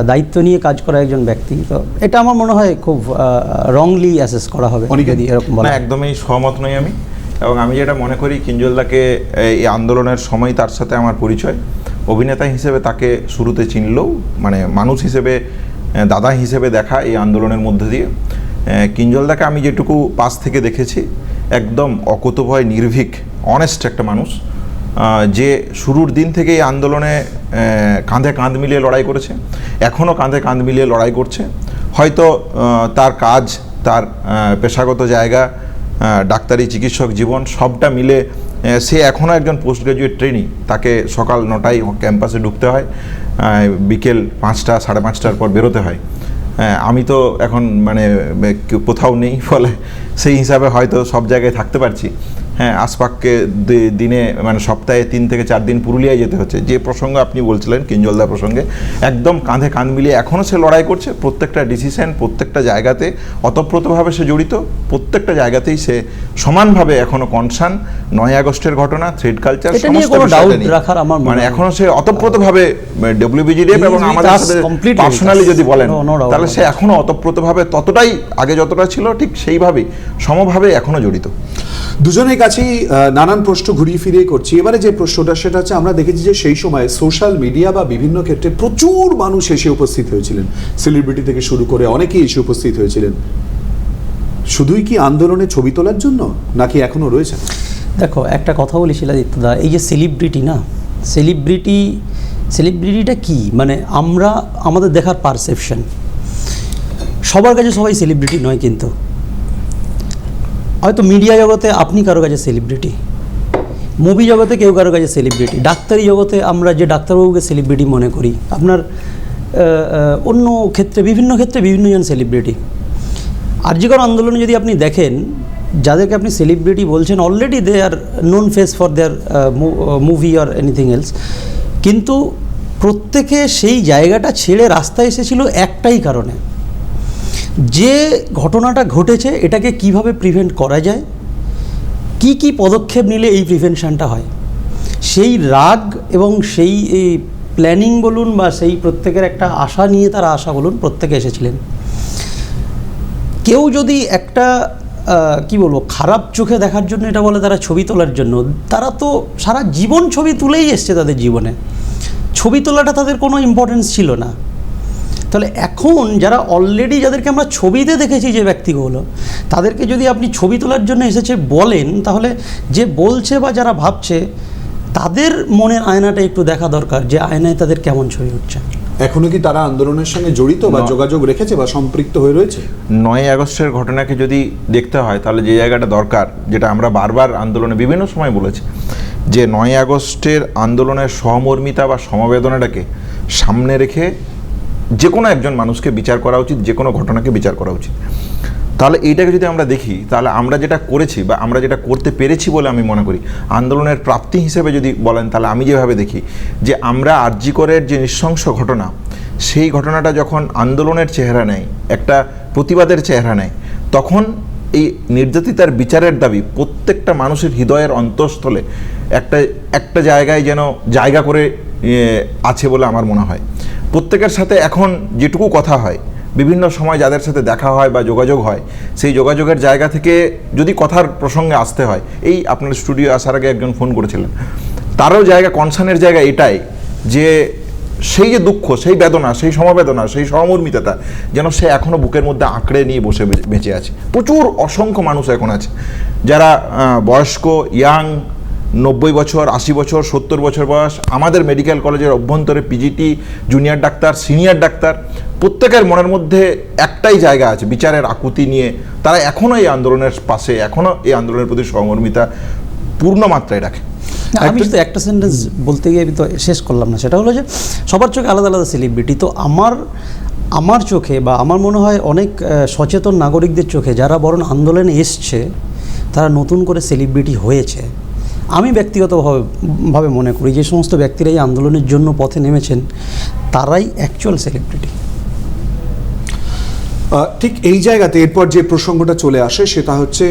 দায়িত্ব নিয়ে কাজ করা একজন ব্যক্তি। তো এটা আমার মনে হয় খুব রংলি অ্যাসেস করা হবে যদি এরকম বলা। একদমই সহমত নই আমি। এবং আমি যেটা মনে করি, কিঞ্জলদাকে এই আন্দোলনের সময় তার সাথে আমার পরিচয়। অভিনেতা হিসেবে তাকে শুরুতে চিনলেও, মানে মানুষ হিসেবে, দাদা হিসেবে দেখা এই আন্দোলনের মধ্যে দিয়ে। কিঞ্জলদাকে আমি যেটুকু পাশ থেকে দেখেছি, একদম অকুতোভয়, নির্ভীক, অনেস্ট একটা মানুষ, যে শুরুর দিন থেকে এই আন্দোলনে কাঁধে কাঁধ মিলিয়ে লড়াই করেছে, এখনও কাঁধে কাঁধ মিলিয়ে লড়াই করছে। হয়তো তার কাজ, তার পেশাগত জায়গা, ডাক্তারি, চিকিৎসক জীবন সবটা মিলে সে এখনও একজন পোস্ট গ্রাজুয়েট ট্রেনি। তাকে সকাল 9টায় ক্যাম্পাসে ঢুকতে হয়, বিকেল 5টা, 5:30টার পর বেরোতে হয়। আমি তো এখন মানে কোথাও নেই, ফলে সেই হিসাবে হয়তো সব জায়গায় থাকতে পারছি। হ্যাঁ, আশফাককে দিনে, মানে সপ্তাহে 3 থেকে 4 দিন পুরুলিয়ায় যেতে হচ্ছে। যে প্রসঙ্গ আপনি বলছিলেন কিঞ্জলদা প্রসঙ্গে, একদম কাঁধে কাঁধ মিলিয়ে এখনও সে লড়াই করছে। প্রত্যেকটা ডিসিশন, প্রত্যেকটা জায়গাতে ওতপ্রোতভাবে সে জড়িত। প্রত্যেকটা জায়গাতেই সে সমানভাবে এখনও কনসার্ন। 9 আগস্টের ঘটনা, থ্রেড কালচার, সমস্ত মানে এখনও সে ওতপ্রোতভাবে WBGDF এবং আমাদের সাথে পার্সোনালি যদি বলেন, তাহলে সে এখনও ওতপ্রোতভাবে ততটাই, আগে যতটা ছিল ঠিক সেইভাবেই সমভাবে এখনও জড়িত। দুজনের কাছেই নানান প্রশ্ন ঘুরিয়ে ফিরিয়ে করছি। এবারে যে প্রশ্নটা, সেটা হচ্ছে আমরা দেখেছি যে সেই সময় সোশ্যাল মিডিয়া বা বিভিন্ন ক্ষেত্রে প্রচুর মানুষ এসে উপস্থিত হয়েছিলেন, সেলিব্রিটি থেকে শুরু করে অনেকেই এসে উপস্থিত হয়েছিলেন। শুধুই কি আন্দোলনে ছবি তোলার জন্য, নাকি এখনো রয়েছে? দেখো, একটা কথা বলি শিলাদিত্যদা, এই যে সেলিব্রিটি না, সেলিব্রিটিটা কি, মানে আমরা আমাদের দেখার পারসেপশন, সবার কাছে সবাই সেলিব্রিটি নয়। কিন্তু হয়তো মিডিয়া জগতে আপনি কারো কাছে সেলিব্রিটি, মুভি জগতে কেউ কারো কাছে সেলিব্রিটি, ডাক্তারি জগতে আমরা যে ডাক্তারবাবুকে সেলিব্রিটি মনে করি, আপনার অন্য ক্ষেত্রে, বিভিন্ন ক্ষেত্রে বিভিন্নজন সেলিব্রিটি। আরজিকর আন্দোলনে যদি আপনি দেখেন, যাদেরকে আপনি সেলিব্রিটি বলছেন, already they are known face for their movie or anything else, কিন্তু প্রত্যেকে সেই জায়গাটা ছেড়ে রাস্তায় এসেছিল একটাই কারণে, যে ঘটনাটা ঘটেছে এটাকে কিভাবে প্রিভেন্ট করা যায়, কি পদক্ষেপ নিলে এই প্রিভেনশনটা হয়। সেই রাগ এবং সেই প্ল্যানিং বলুন, বা সেই প্রত্যেকের একটা আশা নিয়ে তারা আসা বলুন, প্রত্যেকে এসেছিলেন। কেউ যদি একটা কি বলবো খারাপ চোখে দেখার জন্য এটা বলে তারা ছবি তোলার জন্য, তারা তো সারা জীবন ছবি তুলেই এসছে, তাদের জীবনে ছবি তোলাটা তাদের কোনো ইম্পর্টেন্স ছিল না। তাহলে এখন যারা অলরেডি যাদেরকে আমরা ছবিতে দেখেছি যে ব্যক্তিগুলো, তাদেরকে যদি আপনি ছবি তোলার জন্য এসেছে বলেন, তাহলে যে বলছে বা যারা ভাবছে তাদের মনের আয়নাটা একটু দেখা দরকার, যে আয়নায় তাদের কেমন ছবি উঠছে। এখনো কি তারা আন্দোলনের সঙ্গে জড়িত বা যোগাযোগ রেখেছে বা সম্পৃক্ত হয়ে রয়েছে? 9 আগস্টের ঘটনাকে যদি দেখতে হয় তাহলে যে জায়গাটা দরকার, যেটা আমরা বারবার আন্দোলনে বিভিন্ন সময় বলেছি, যে 9 আগস্টের আন্দোলনের সহমর্মিতা বা সমবেদনাটাকে সামনে রেখে যে কোনো একজন মানুষকে বিচার করা উচিত, যে কোনো ঘটনাকে বিচার করা উচিত। তাহলে এইটাকে যদি আমরা দেখি, তাহলে আমরা যেটা করেছি বা আমরা যেটা করতে পেরেছি বলে আমি মনে করি, আন্দোলনের প্রাপ্তি হিসেবে যদি বলেন, তাহলে আমি যেভাবে দেখি যে আমরা আরজি করের যে নৃশংস ঘটনা, সেই ঘটনাটা যখন আন্দোলনের চেহারা নেয়, একটা প্রতিবাদের চেহারা নেয়, তখন এই নির্যাতিতার বিচারের দাবি প্রত্যেকটা মানুষের হৃদয়ের অন্তঃস্থলে একটা জায়গায় যেন জায়গা করে আছে বলে আমার মনে হয়। প্রত্যেকের সাথে এখন যেটুকু কথা হয়, বিভিন্ন সময় যাদের সাথে দেখা হয় বা যোগাযোগ হয়, সেই যোগাযোগের জায়গা থেকে যদি কথার প্রসঙ্গে আসতে হয়, এই আপনার স্টুডিও আসার আগে একজন ফোন করেছিলেন, তারও জায়গা, কনসার্নের জায়গা এটাই যে সেই যে দুঃখ, সেই বেদনা, সেই সমবেদনা, সেই সহমর্মিতাটা যেন সে এখনও বুকের মধ্যে আঁকড়ে নিয়ে বসে বেঁচে আছে। প্রচুর অসংখ্য মানুষ এখন আছে যারা বয়স্ক, ইয়াং, 90 বছর, 80 বছর, 70 বছর বয়স, আমাদের মেডিকেল কলেজের অভ্যন্তরে PGT, junior doctor, senior doctor, প্রত্যেকের মনের মধ্যে একটাই জায়গা আছে বিচারের আকুতি নিয়ে। তারা এখনও এই আন্দোলনের পাশে, এখনও এই আন্দোলনের প্রতি সহমর্মিতা পূর্ণ মাত্রায় রাখে। আমি তো একটা সেন্টেন্স বলতে গিয়ে আমি তো শেষ করলাম না, সেটা হলো যে সবার চোখে আলাদা আলাদা সেলিব্রিটি। তো আমার চোখে বা আমার মনে হয় অনেক সচেতন নাগরিকদের চোখে, যারা বরং আন্দোলনে এসছে তারা নতুন করে সেলিব্রিটি হয়েছে। আমি ব্যক্তিগতভাবে মনে করি যে সমস্ত ব্যক্তিরা এই আন্দোলনের জন্য পথে নেমেছেন তারাই অ্যাকচুয়াল সেলিব্রিটি। ঠিক এই জায়গাতে এরপর যে প্রসঙ্গটা চলে আসে সেটা হচ্ছে,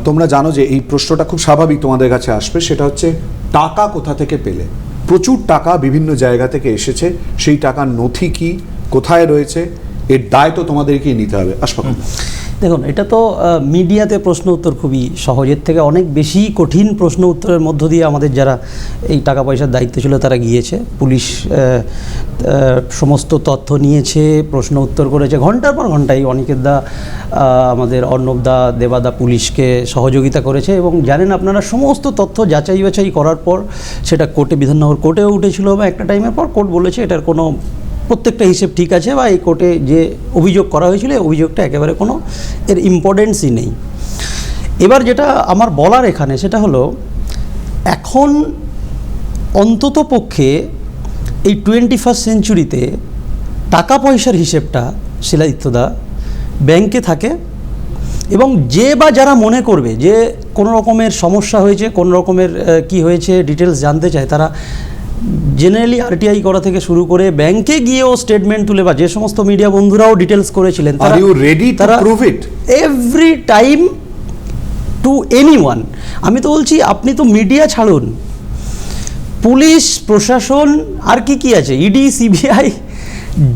তোমরা জানো যে এই প্রশ্নটা খুব স্বাভাবিক তোমাদের কাছে আসবে, সেটা হচ্ছে টাকা কোথা থেকে পেলে? প্রচুর টাকা বিভিন্ন জায়গা থেকে এসেছে, সেই টাকার নথি কি, কোথায় রয়েছে, এর দায় তো তোমাদেরকেই নিতে হবে। আসফাক, দেখুন, এটা তো মিডিয়াতে প্রশ্ন উত্তর খুবই সহজের থেকে অনেক বেশি কঠিন প্রশ্ন উত্তরের মধ্য দিয়ে আমাদের যারা এই টাকা পয়সার দায়িত্ব ছিল তারা গিয়েছে। পুলিশ সমস্ত তথ্য নিয়েছে, প্রশ্ন উত্তর করেছে ঘন্টার পর ঘন্টায়। অনিকেতদা, আমাদের অর্ণবদা, দেবাদা পুলিশকে সহযোগিতা করেছে এবং জানেন আপনারা সমস্ত তথ্য যাচাই বাছাই করার পর সেটা কোর্টে, বিধাননগর কোর্টেও উঠেছিল বা একটা টাইমের পর কোর্ট বলেছে এটার কোনো প্রত্যেকটা হিসেব ঠিক আছে, বা এই কোর্টে যে অভিযোগ করা হয়েছিল এই অভিযোগটা একেবারে কোনো এর ইম্পর্টেন্সই নেই। এবার যেটা আমার বলার এখানে সেটা হলো, এখন অন্তত পক্ষে এই 21st সেঞ্চুরিতে টাকা পয়সার হিসেবটা শিলাদিত্যদা ব্যাংকে থাকে, এবং যে বা যারা মনে করবে যে কোনো রকমের সমস্যা হয়েছে, কোনো রকমের কি হয়েছে ডিটেলস জানতে চায়, তারা জেনারেলি আরটিআই করা থেকে শুরু করে ব্যাংকে গিয়েও স্টেটমেন্ট তুলে, বা যে সমস্ত মিডিয়া বন্ধুরাও ডিটেলস করেছিলেন, তারা এভরি টাইম টু এনিওয়ান। আমি তো বলছি আপনি তো মিডিয়া ছাড়ুন, পুলিশ প্রশাসন আর কি আছে, ইডি, সিবিআই,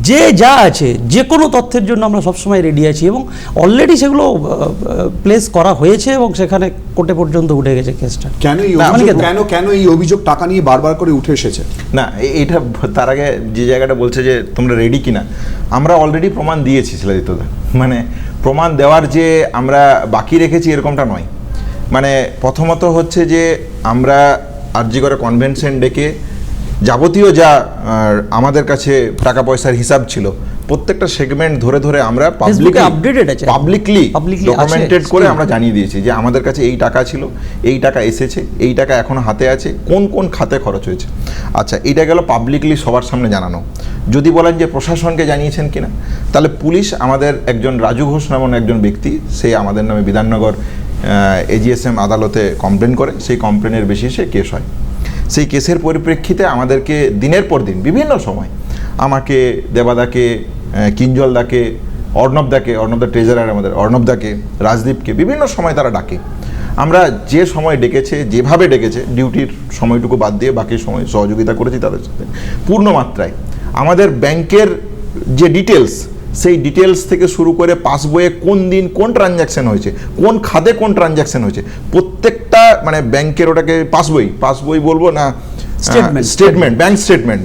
যে যা আছে, যে কোনো তথ্যের জন্য আমরা সবসময় রেডি আছি এবং অলরেডি সেগুলো প্লেস করা হয়েছে এবং সেখানে কোর্টে পর্যন্ত উঠে গেছে কেসটা। কেন এই অভিযোগ টাকা নিয়ে বারবার করে উঠে এসেছে? না, এটা তার আগে যে জায়গাটা বলছে যে তোমরা রেডি কিনা, আমরা অলরেডি প্রমাণ দিয়েছি শিলাদিত্যদা। মানে প্রমাণ দেওয়ার যে আমরা বাকি রেখেছি এরকমটা নয়। মানে প্রথমত হচ্ছে যে আমরা আরজি করে কনভেনশন ডেকে যাবতীয় যা আমাদের কাছে টাকা পয়সার হিসাব ছিল প্রত্যেকটা সেগমেন্ট ধরে ধরে আমরা পাবলিকলি ডকুমেন্টেড করে আমরা জানিয়ে দিয়েছি যে আমাদের কাছে এই টাকা ছিল, এই টাকা এসেছে, এই টাকা এখনো হাতে আছে, কোন কোন খাতে খরচ হয়েছে। আচ্ছা, এটা গেল পাবলিকলি সবার সামনে জানানো। যদি বলেন যে প্রশাসনকে জানিয়েছেন কিনা, তাহলে পুলিশ আমাদের একজন রাজু ঘোষ নামক একজন ব্যক্তি, সে আমাদের নামে বিধাননগর এজিএসএম আদালতে কমপ্লেন করে, সেই কমপ্লেনের বেসিসে কেস হয়। সেই কেসের পরিপ্রেক্ষিতে আমাদেরকে দিনের পর দিন বিভিন্ন সময় আমাকে, দেবাদাকে, কিঞ্জলদাকে, অর্ণবদা ট্রেজারার আমাদের অর্ণবদাকে, রাজদীপকে বিভিন্ন সময় তারা ডাকে। আমরা যে সময় ডেকেছে, যেভাবে ডেকেছে, ডিউটির সময়টুকু বাদ দিয়ে বাকি সময় সহযোগিতা করেছি তাদের সাথে পূর্ণ মাত্রায়। আমাদের ব্যাংকের যে ডিটেলস, সেই ডিটেলস থেকে শুরু করে পাসবইয়ে কোন দিন কোন ট্রানজ্যাকশন হয়েছে, কোন খাতে কোন ট্রানজ্যাকশন হয়েছে, প্রত্যেকটা মানে ব্যাংকের ওটাকে পাসবই বলবো না,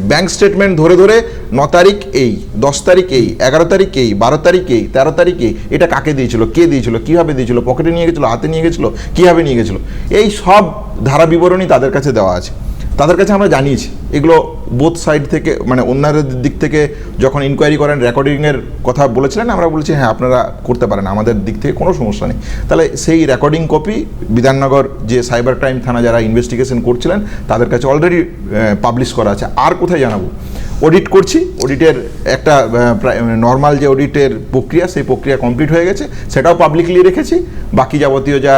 ব্যাংক স্টেটমেন্ট ধরে ধরে 9 তারিখ এই, 10 তারিখ এই, 11 তারিখ এই, 12 তারিখ এই, 13 তারিখ এই, এটা কাকে দিয়েছিল, কে দিয়েছিল, কিভাবে দিয়েছিল, পকেটে নিয়ে গেছিলো, হাতে নিয়ে গেছিলো, কিভাবে নিয়ে গেছিলো, এই সব ধারা বিবরণী তাদের কাছে দেওয়া আছে। তাদের কাছে আমরা জানিয়েছি এগুলো বোথ সাইড থেকে, মানে অন্যদের দিক থেকে যখন ইনকোয়ারি করেন রেকর্ডিংয়ের কথা বলেছিলেন, আমরা বলেছি হ্যাঁ আপনারা করতে পারেন, আমাদের দিক থেকে কোনো সমস্যা নেই। তাহলে সেই রেকর্ডিং কপি বিধাননগর যে সাইবার ক্রাইম থানা যারা ইনভেস্টিগেশন করছিলেন তাদের কাছে অলরেডি পাবলিশ করা আছে। আর কোথায় জানাবো? অডিট করছি, অডিটের একটা নর্মাল যে অডিটের প্রক্রিয়া, সেই প্রক্রিয়া কমপ্লিট হয়ে গেছে, সেটাও পাবলিকলি রেখেছি। বাকি যাবতীয় যা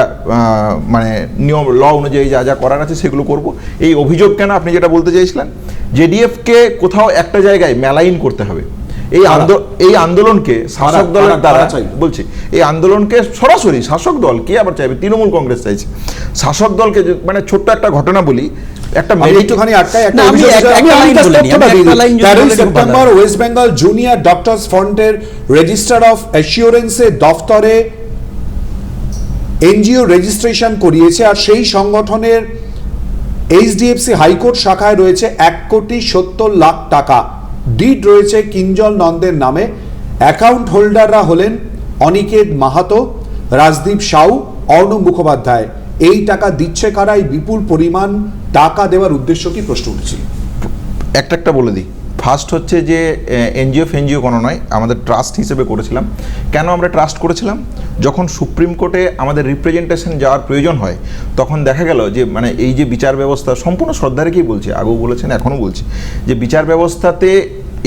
মানে নিয়ম ল অনুযায়ী যা যা করার আছে সেগুলো করব। এই অভিযোগ কেন আপনি যেটা বলতে চাইছিলেন, জেডিএফকে কোথাও একটা জায়গায় মেলাইন করতে হবে। এই আন্দোলনকে শাসক দলের দ্বারা বলছি, এই আন্দোলনকে সরাসরি শাসক দল কে আবার চাইবে, তৃণমূল কংগ্রেস চাইছে। শাসক দলকে মানে ছোট্ট একটা ঘটনা বলি, একটা একটুখানি September West Bengal junior doctors ফ্রন্টের রেজিস্টার অফ অ্যাসিওরেন্সের দফতরে এনজিও রেজিস্ট্রেশন করিয়েছে, আর সেই সংগঠনের এইচডিএফসি হাইকোর্ট শাখায় রয়েছে 1,70,00,000 টাকা। ডিড রয়েছে কিঞ্জল নন্দের নামে। অ্যাকাউন্ট হোল্ডাররা হলেন অনিকেত মাহাতো, রাজদীপ সাউ, অর্ণব মুখোপাধ্যায়। এই টাকা দিচ্ছে কারা? এই বিপুল পরিমাণ টাকা দেওয়ার উদ্দেশ্য কি? প্রশ্ন উঠছিল। একটা বলে দিই। ফার্স্ট হচ্ছে যে এনজিও কোনো নয়, আমাদের ট্রাস্ট হিসেবে করেছিলাম। কেন আমরা ট্রাস্ট করেছিলাম? যখন সুপ্রিম কোর্টে আমাদের রিপ্রেজেন্টেশন যাওয়ার প্রয়োজন হয়, তখন দেখা গেল যে মানে এই যে বিচার ব্যবস্থা, সম্পূর্ণ শ্রদ্ধা রেখেই বলছি, আগেও বলেছেন এখনও বলছি, যে বিচার ব্যবস্থাতে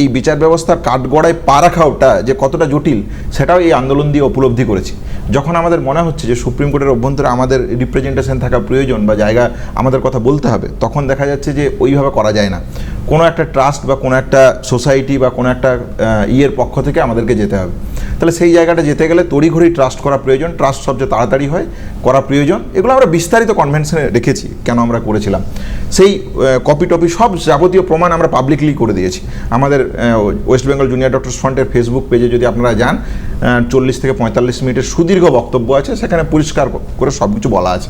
এই বিচার ব্যবস্থার কাঠগড়ায় পা রাখাটা যে কতটা জটিল, সেটাও এই আন্দোলন দিয়ে উপলব্ধি করেছি। যখন আমাদের মনে হচ্ছে যে সুপ্রিম কোর্টের অভ্যন্তরে আমাদের রিপ্রেজেন্টেশন থাকা প্রয়োজন বা জায়গা আমাদের কথা বলতে হবে, তখন দেখা যাচ্ছে যে ওইভাবে করা যায় না। কোনো একটা ট্রাস্ট বা কোনো একটা সোসাইটি বা কোনো একটা ইয়ের পক্ষ থেকে আমাদেরকে যেতে হবে। তাহলে সেই জায়গাটা যেতে গেলে তড়িঘড়ি ট্রাস্ট করা প্রয়োজন, ট্রাস্ট সবচেয়ে তাড়াতাড়ি হয় করা প্রয়োজন। এগুলো আমরা বিস্তারিত কনভেনশনে রেখেছি কেন আমরা করেছিলাম। সেই কপি টপি সব যাবতীয় প্রমাণ আমরা পাবলিকলি করে দিয়েছি। আমাদের ওয়েস্ট বেঙ্গল জুনিয়র ডক্টরস ফ্রন্টের ফেসবুক পেজে যদি আপনারা যান, 40 থেকে 45 মিনিটের সুদীর্ঘ বক্তব্য আছে, সেখানে পরিষ্কার করে সব কিছু বলা আছে।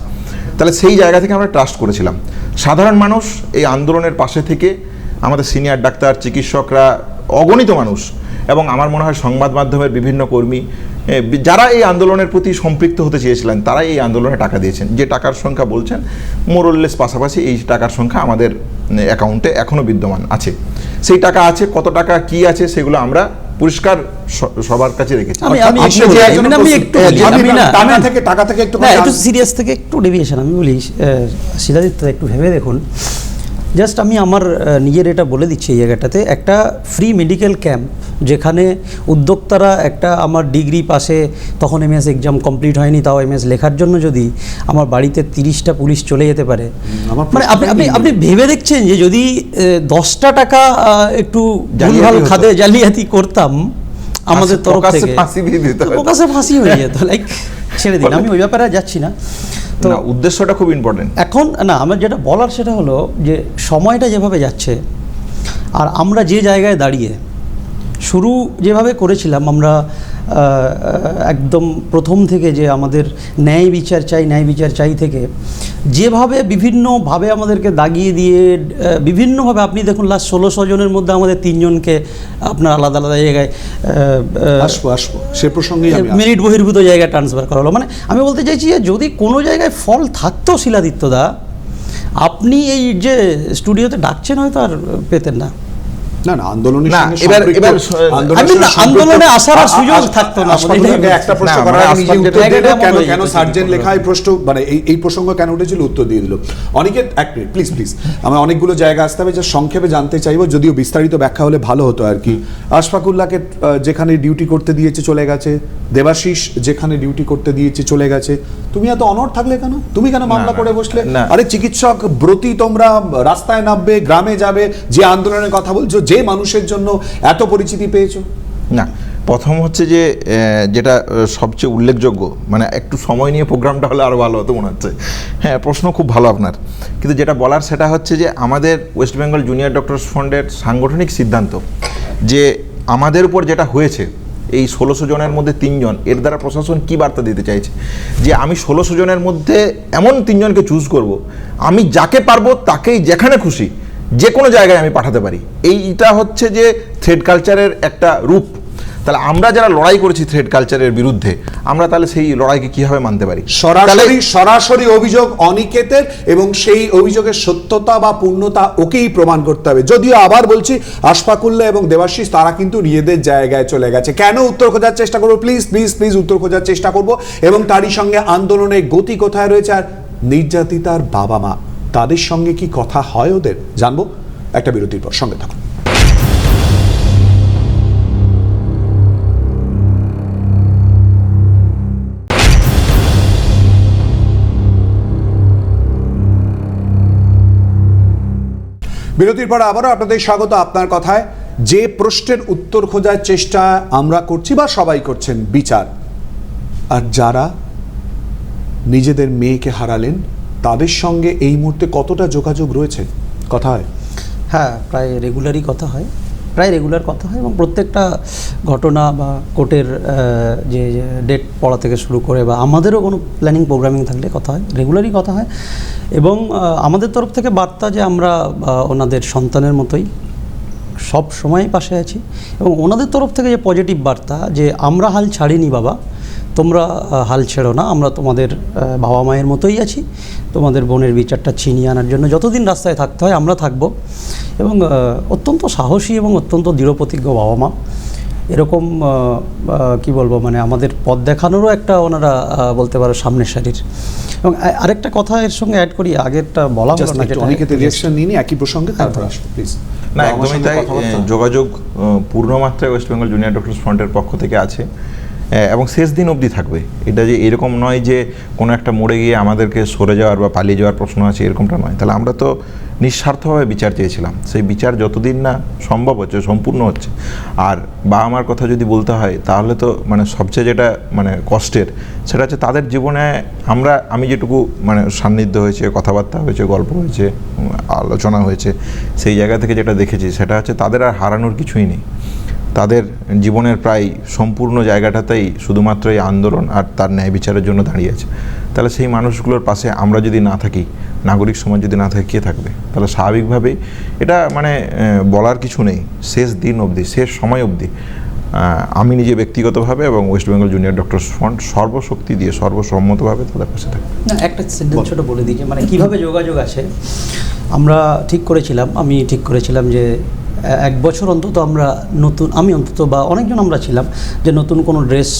তাহলে সেই জায়গা থেকে আমরা ট্রাস্ট করেছিলাম। সাধারণ মানুষ এই আন্দোলনের পাশে থেকে আমাদের সিনিয়র ডাক্তার, চিকিৎসকরা, অগণিত মানুষ এবং আমার মনে হয় সংবাদ মাধ্যমের বিভিন্ন কর্মী যারা এই আন্দোলনের প্রতি সম্পৃক্ত হতে চেয়েছিলেন, তারা এই আন্দোলনে টাকা দিয়েছেন। যে টাকার সংখ্যা বলছেন মোরলেস পাশাপাশি এই টাকার সংখ্যা আমাদের অ্যাকাউন্টে এখনও বিদ্যমান আছে। সেই টাকা আছে, কত টাকা কি আছে সেগুলো আমরা পরিষ্কার সবার কাছে রেখেছি। টাকা থেকে একটু সিরিয়াস থেকে একটু ডেভিয়েশন আমি বলি, শিলাদিত্য একটু ভেবে দেখুন। জাস্ট আমি আমার নিজের এটা বলে দিচ্ছি এই জায়গাটাতে, একটা ফ্রি মেডিকেল ক্যাম্প যেখানে উদ্যোক্তারা একটা, আমার ডিগ্রি পাশে তখন এমএস এক্সাম কমপ্লিট হয়নি, তাও এমএস লেখার জন্য যদি আমার বাড়িতে 30টা পুলিশ চলে যেতে পারে, মানে আপনি ভেবে দেখছেন যে যদি 10টা টাকা একটু ভুলভাল খাদে জালিয়াতি করতাম আমাদের তরফ থেকে, প্রকাশে ফাঁসি হয়ে যেত। লাইক ছেড়ে দিন, আমি ওই ব্যাপারে যাচ্ছি না। তো উদ্দেশ্যটা খুব ইম্পর্টেন্ট। এখন না, আমার যেটা বলার সেটা হলো যে সময়টা যেভাবে যাচ্ছে আর আমরা যে জায়গায় দাঁড়িয়ে শুরু যেভাবে করেছিলাম আমরা একদম প্রথম থেকে, যে আমাদের ন্যায় বিচার চাই থেকে যেভাবে বিভিন্নভাবে আমাদেরকে দাগিয়ে দিয়ে বিভিন্নভাবে, আপনি দেখুন লাস্ট 1600 জনের মধ্যে আমাদের 3 জনকে আপনার আলাদা আলাদা জায়গায় আসবো সে প্রসঙ্গে মেরিট বহির্ভূত জায়গায় ট্রান্সফার করা হলো। মানে আমি বলতে চাইছি যে যদি কোনো জায়গায় ফল থাকতো শিলাদিত্যদা, আপনি এই যে স্টুডিওতে ডাকছেন হয়তো আর পেতেন না। আন্দোলনে আসার সুযোগ থাকতো না। একটা প্রশ্ন কেন সার্জেন্ট লেখায় প্রশ্ন, মানে এই প্রসঙ্গ কেন উঠেছিল, উত্তর দিয়ে দিল অনিকেত। এক মিনিট প্লিজ, আমরা অনেকগুলো জায়গা আসতে হবে, যা সংক্ষেপে জানতে চাইবো, যদিও বিস্তারিত ব্যাখ্যা হলে ভালো হতো আর কি। আশফাকুল্লাহকে যেখানে ডিউটি করতে দিয়েছে চলে গেছে, দেবাশিস যেখানে ডিউটি করতে দিয়েছে চলে গেছে, তুমি এত অনড় থাকলে কেন? তুমি কেন মামলা করে বসলে? আরে চিকিৎসক ব্রতী, তোমরা রাস্তায় নামবে, গ্রামে যাবে, যে আন্দোলনের কথা বলছো, যে মানুষের জন্য এত পরিচিতি পেয়েছো। না, প্রথম হচ্ছে যে যেটা সবচেয়ে উল্লেখযোগ্য, মানে একটু সময় নিয়ে প্রোগ্রামটা হলে আরও ভালো হতো মনে হচ্ছে। হ্যাঁ, প্রশ্ন খুব ভালো আপনার, কিন্তু যেটা বলার সেটা হচ্ছে যে আমাদের ওয়েস্ট বেঙ্গল জুনিয়র ডক্টরস ফ্রন্টের সাংগঠনিক সিদ্ধান্ত যে আমাদের উপর যেটা হয়েছে এই 1600 জনের মধ্যে 3 জন, এর দ্বারা প্রশাসন কী বার্তা দিতে চাইছে? যে আমি 1600 জনের মধ্যে এমন 3 জনকে চুজ করব, আমি যাকে পারবো তাকেই যেখানে খুশি যে কোনো জায়গায় আমি পাঠাতে পারি। এইটা হচ্ছে যে থ্রেড কালচারের একটা রূপ। তাহলে আমরা যারা লড়াই করেছি থ্রেড কালচারের বিরুদ্ধে, আমরা তাহলে সেই লড়াইকে কীভাবে মানতে পারি? সরাসরি অভিযোগ অনিকেতের, এবং সেই অভিযোগের সত্যতা বা পূর্ণতা ওকেই প্রমাণ করতে হবে। যদিও আবার বলছি, আশফাকুল্লাহ এবং দেবাশিস তারা কিন্তু নিজেদের জায়গায় চলে গেছে। কেন উত্তর খোঁজার চেষ্টা করবো, প্লিজ প্লিজ প্লিজ উত্তর খোঁজার চেষ্টা করব। এবং তারই সঙ্গে আন্দোলনের গতি কোথায় রয়েছে, আর নির্যাতিতার বাবা মা তাদের সঙ্গে কি কথা হয় ওদের, জানবো একটা বিরতির পর। সঙ্গে থাকুন। বিরতির পর আবারও আপনাদের স্বাগত। আপনার কথায় যে প্রশ্নের উত্তর খোঁজার চেষ্টা আমরা করছি বা সবাই করছেন, বিচার। আর যারা নিজেদের মেয়েকে হারালেন তাদের সঙ্গে এই মুহূর্তে কতটা যোগাযোগ রয়েছে, কথা হয়? হ্যাঁ, প্রায় রেগুলারই কথা হয়, প্রায় রেগুলার কথা হয়, এবং প্রত্যেকটা ঘটনা বা কোর্টের যে ডেট পড়া থেকে শুরু করে বা আমাদেরও কোনো প্ল্যানিং প্রোগ্রামিং থাকলে কথা হয়, রেগুলারই কথা হয়। এবং আমাদের তরফ থেকে বার্তা যে আমরা ওনাদের সন্তানের মতোই সব সময় পাশে আছি, এবং ওনাদের তরফ থেকে যে পজিটিভ বার্তা যে আমরা হাল ছাড়িনি বাবা, তোমরা হাল ছেড়ো না, আমরা তোমাদের বাবা মায়ের মতোই আছি, তোমাদের বোনের বিচারটা ছিনিয়ে আনার জন্য যতদিন রাস্তায় থাকতে হয় আমরা থাকব। এবং অত্যন্ত সাহসী এবং অত্যন্ত দৃঢ়প্রতিজ্ঞ বাবা মা, এরকম কি বলবো, মানে আমাদের পথ দেখানোরও একটা ওনারা বলতে পারো সামনের সারির। এবং আরেকটা কথা এর সঙ্গে অ্যাড করি, আগেরটা বলা হলো না, যেটা অনেকের রিঅ্যাকশন নিয়ে একই প্রসঙ্গে তারপর আসবো প্লিজ। না, একদমই তাই। যোগাযোগ পূর্ণমাত্রায় ওয়েস্ট বেঙ্গল জুনিয়র ডক্টরস ফ্রন্টের পক্ষ থেকে আছে, এবং শেষ দিন অবধি থাকবে। এটা যে এরকম নয় যে কোনো একটা মোড়ে গিয়ে আমাদেরকে সরে যাওয়ার বা পালিয়ে যাওয়ার প্রশ্ন আছে, এরকমটা নয়। তাহলে আমরা তো নিঃস্বার্থভাবে বিচার চেয়েছিলাম, সেই বিচার যতদিন না সম্ভব হচ্ছে, সম্পূর্ণ হচ্ছে। আর বাবা মার কথা যদি বলতে হয় তাহলে তো মানে সবচেয়ে যেটা মানে কষ্টের, সেটা হচ্ছে তাদের জীবনে আমি যেটুকু মানে সান্নিধ্য হয়েছে, কথাবার্তা হয়েছে, গল্প হয়েছে, আলোচনা হয়েছে, সেই জায়গা থেকে যেটা দেখেছি সেটা হচ্ছে তাদের আর হারানোর কিছুই নেই। তাদের জীবনের প্রায় সম্পূর্ণ জায়গাটাতেই শুধুমাত্র এই আন্দোলন আর তার ন্যায় বিচারের জন্য দাঁড়িয়ে আছে। তাহলে সেই মানুষগুলোর পাশে আমরা যদি না থাকি, নাগরিক সমাজ যদি না থাকে, কে থাকবে? তাহলে স্বাভাবিকভাবেই এটা মানে বলার কিছু নেই, শেষ দিন অবধি, শেষ সময় অবধি আমি নিজে ব্যক্তিগতভাবে এবং West Bengal junior doctors front সর্বশক্তি দিয়ে সর্বসম্মতভাবে তাদের পাশে থাকবে। না, একটা সেন্টেন্স ছোটো বলে দিই যে মানে কীভাবে যোগাযোগ আছে। আমি ঠিক করেছিলাম যে 1 বছর অন্তত আমরা আমি অন্তত বা অনেকজন আমরা ছিলাম যে নতুন কোনো ড্রেস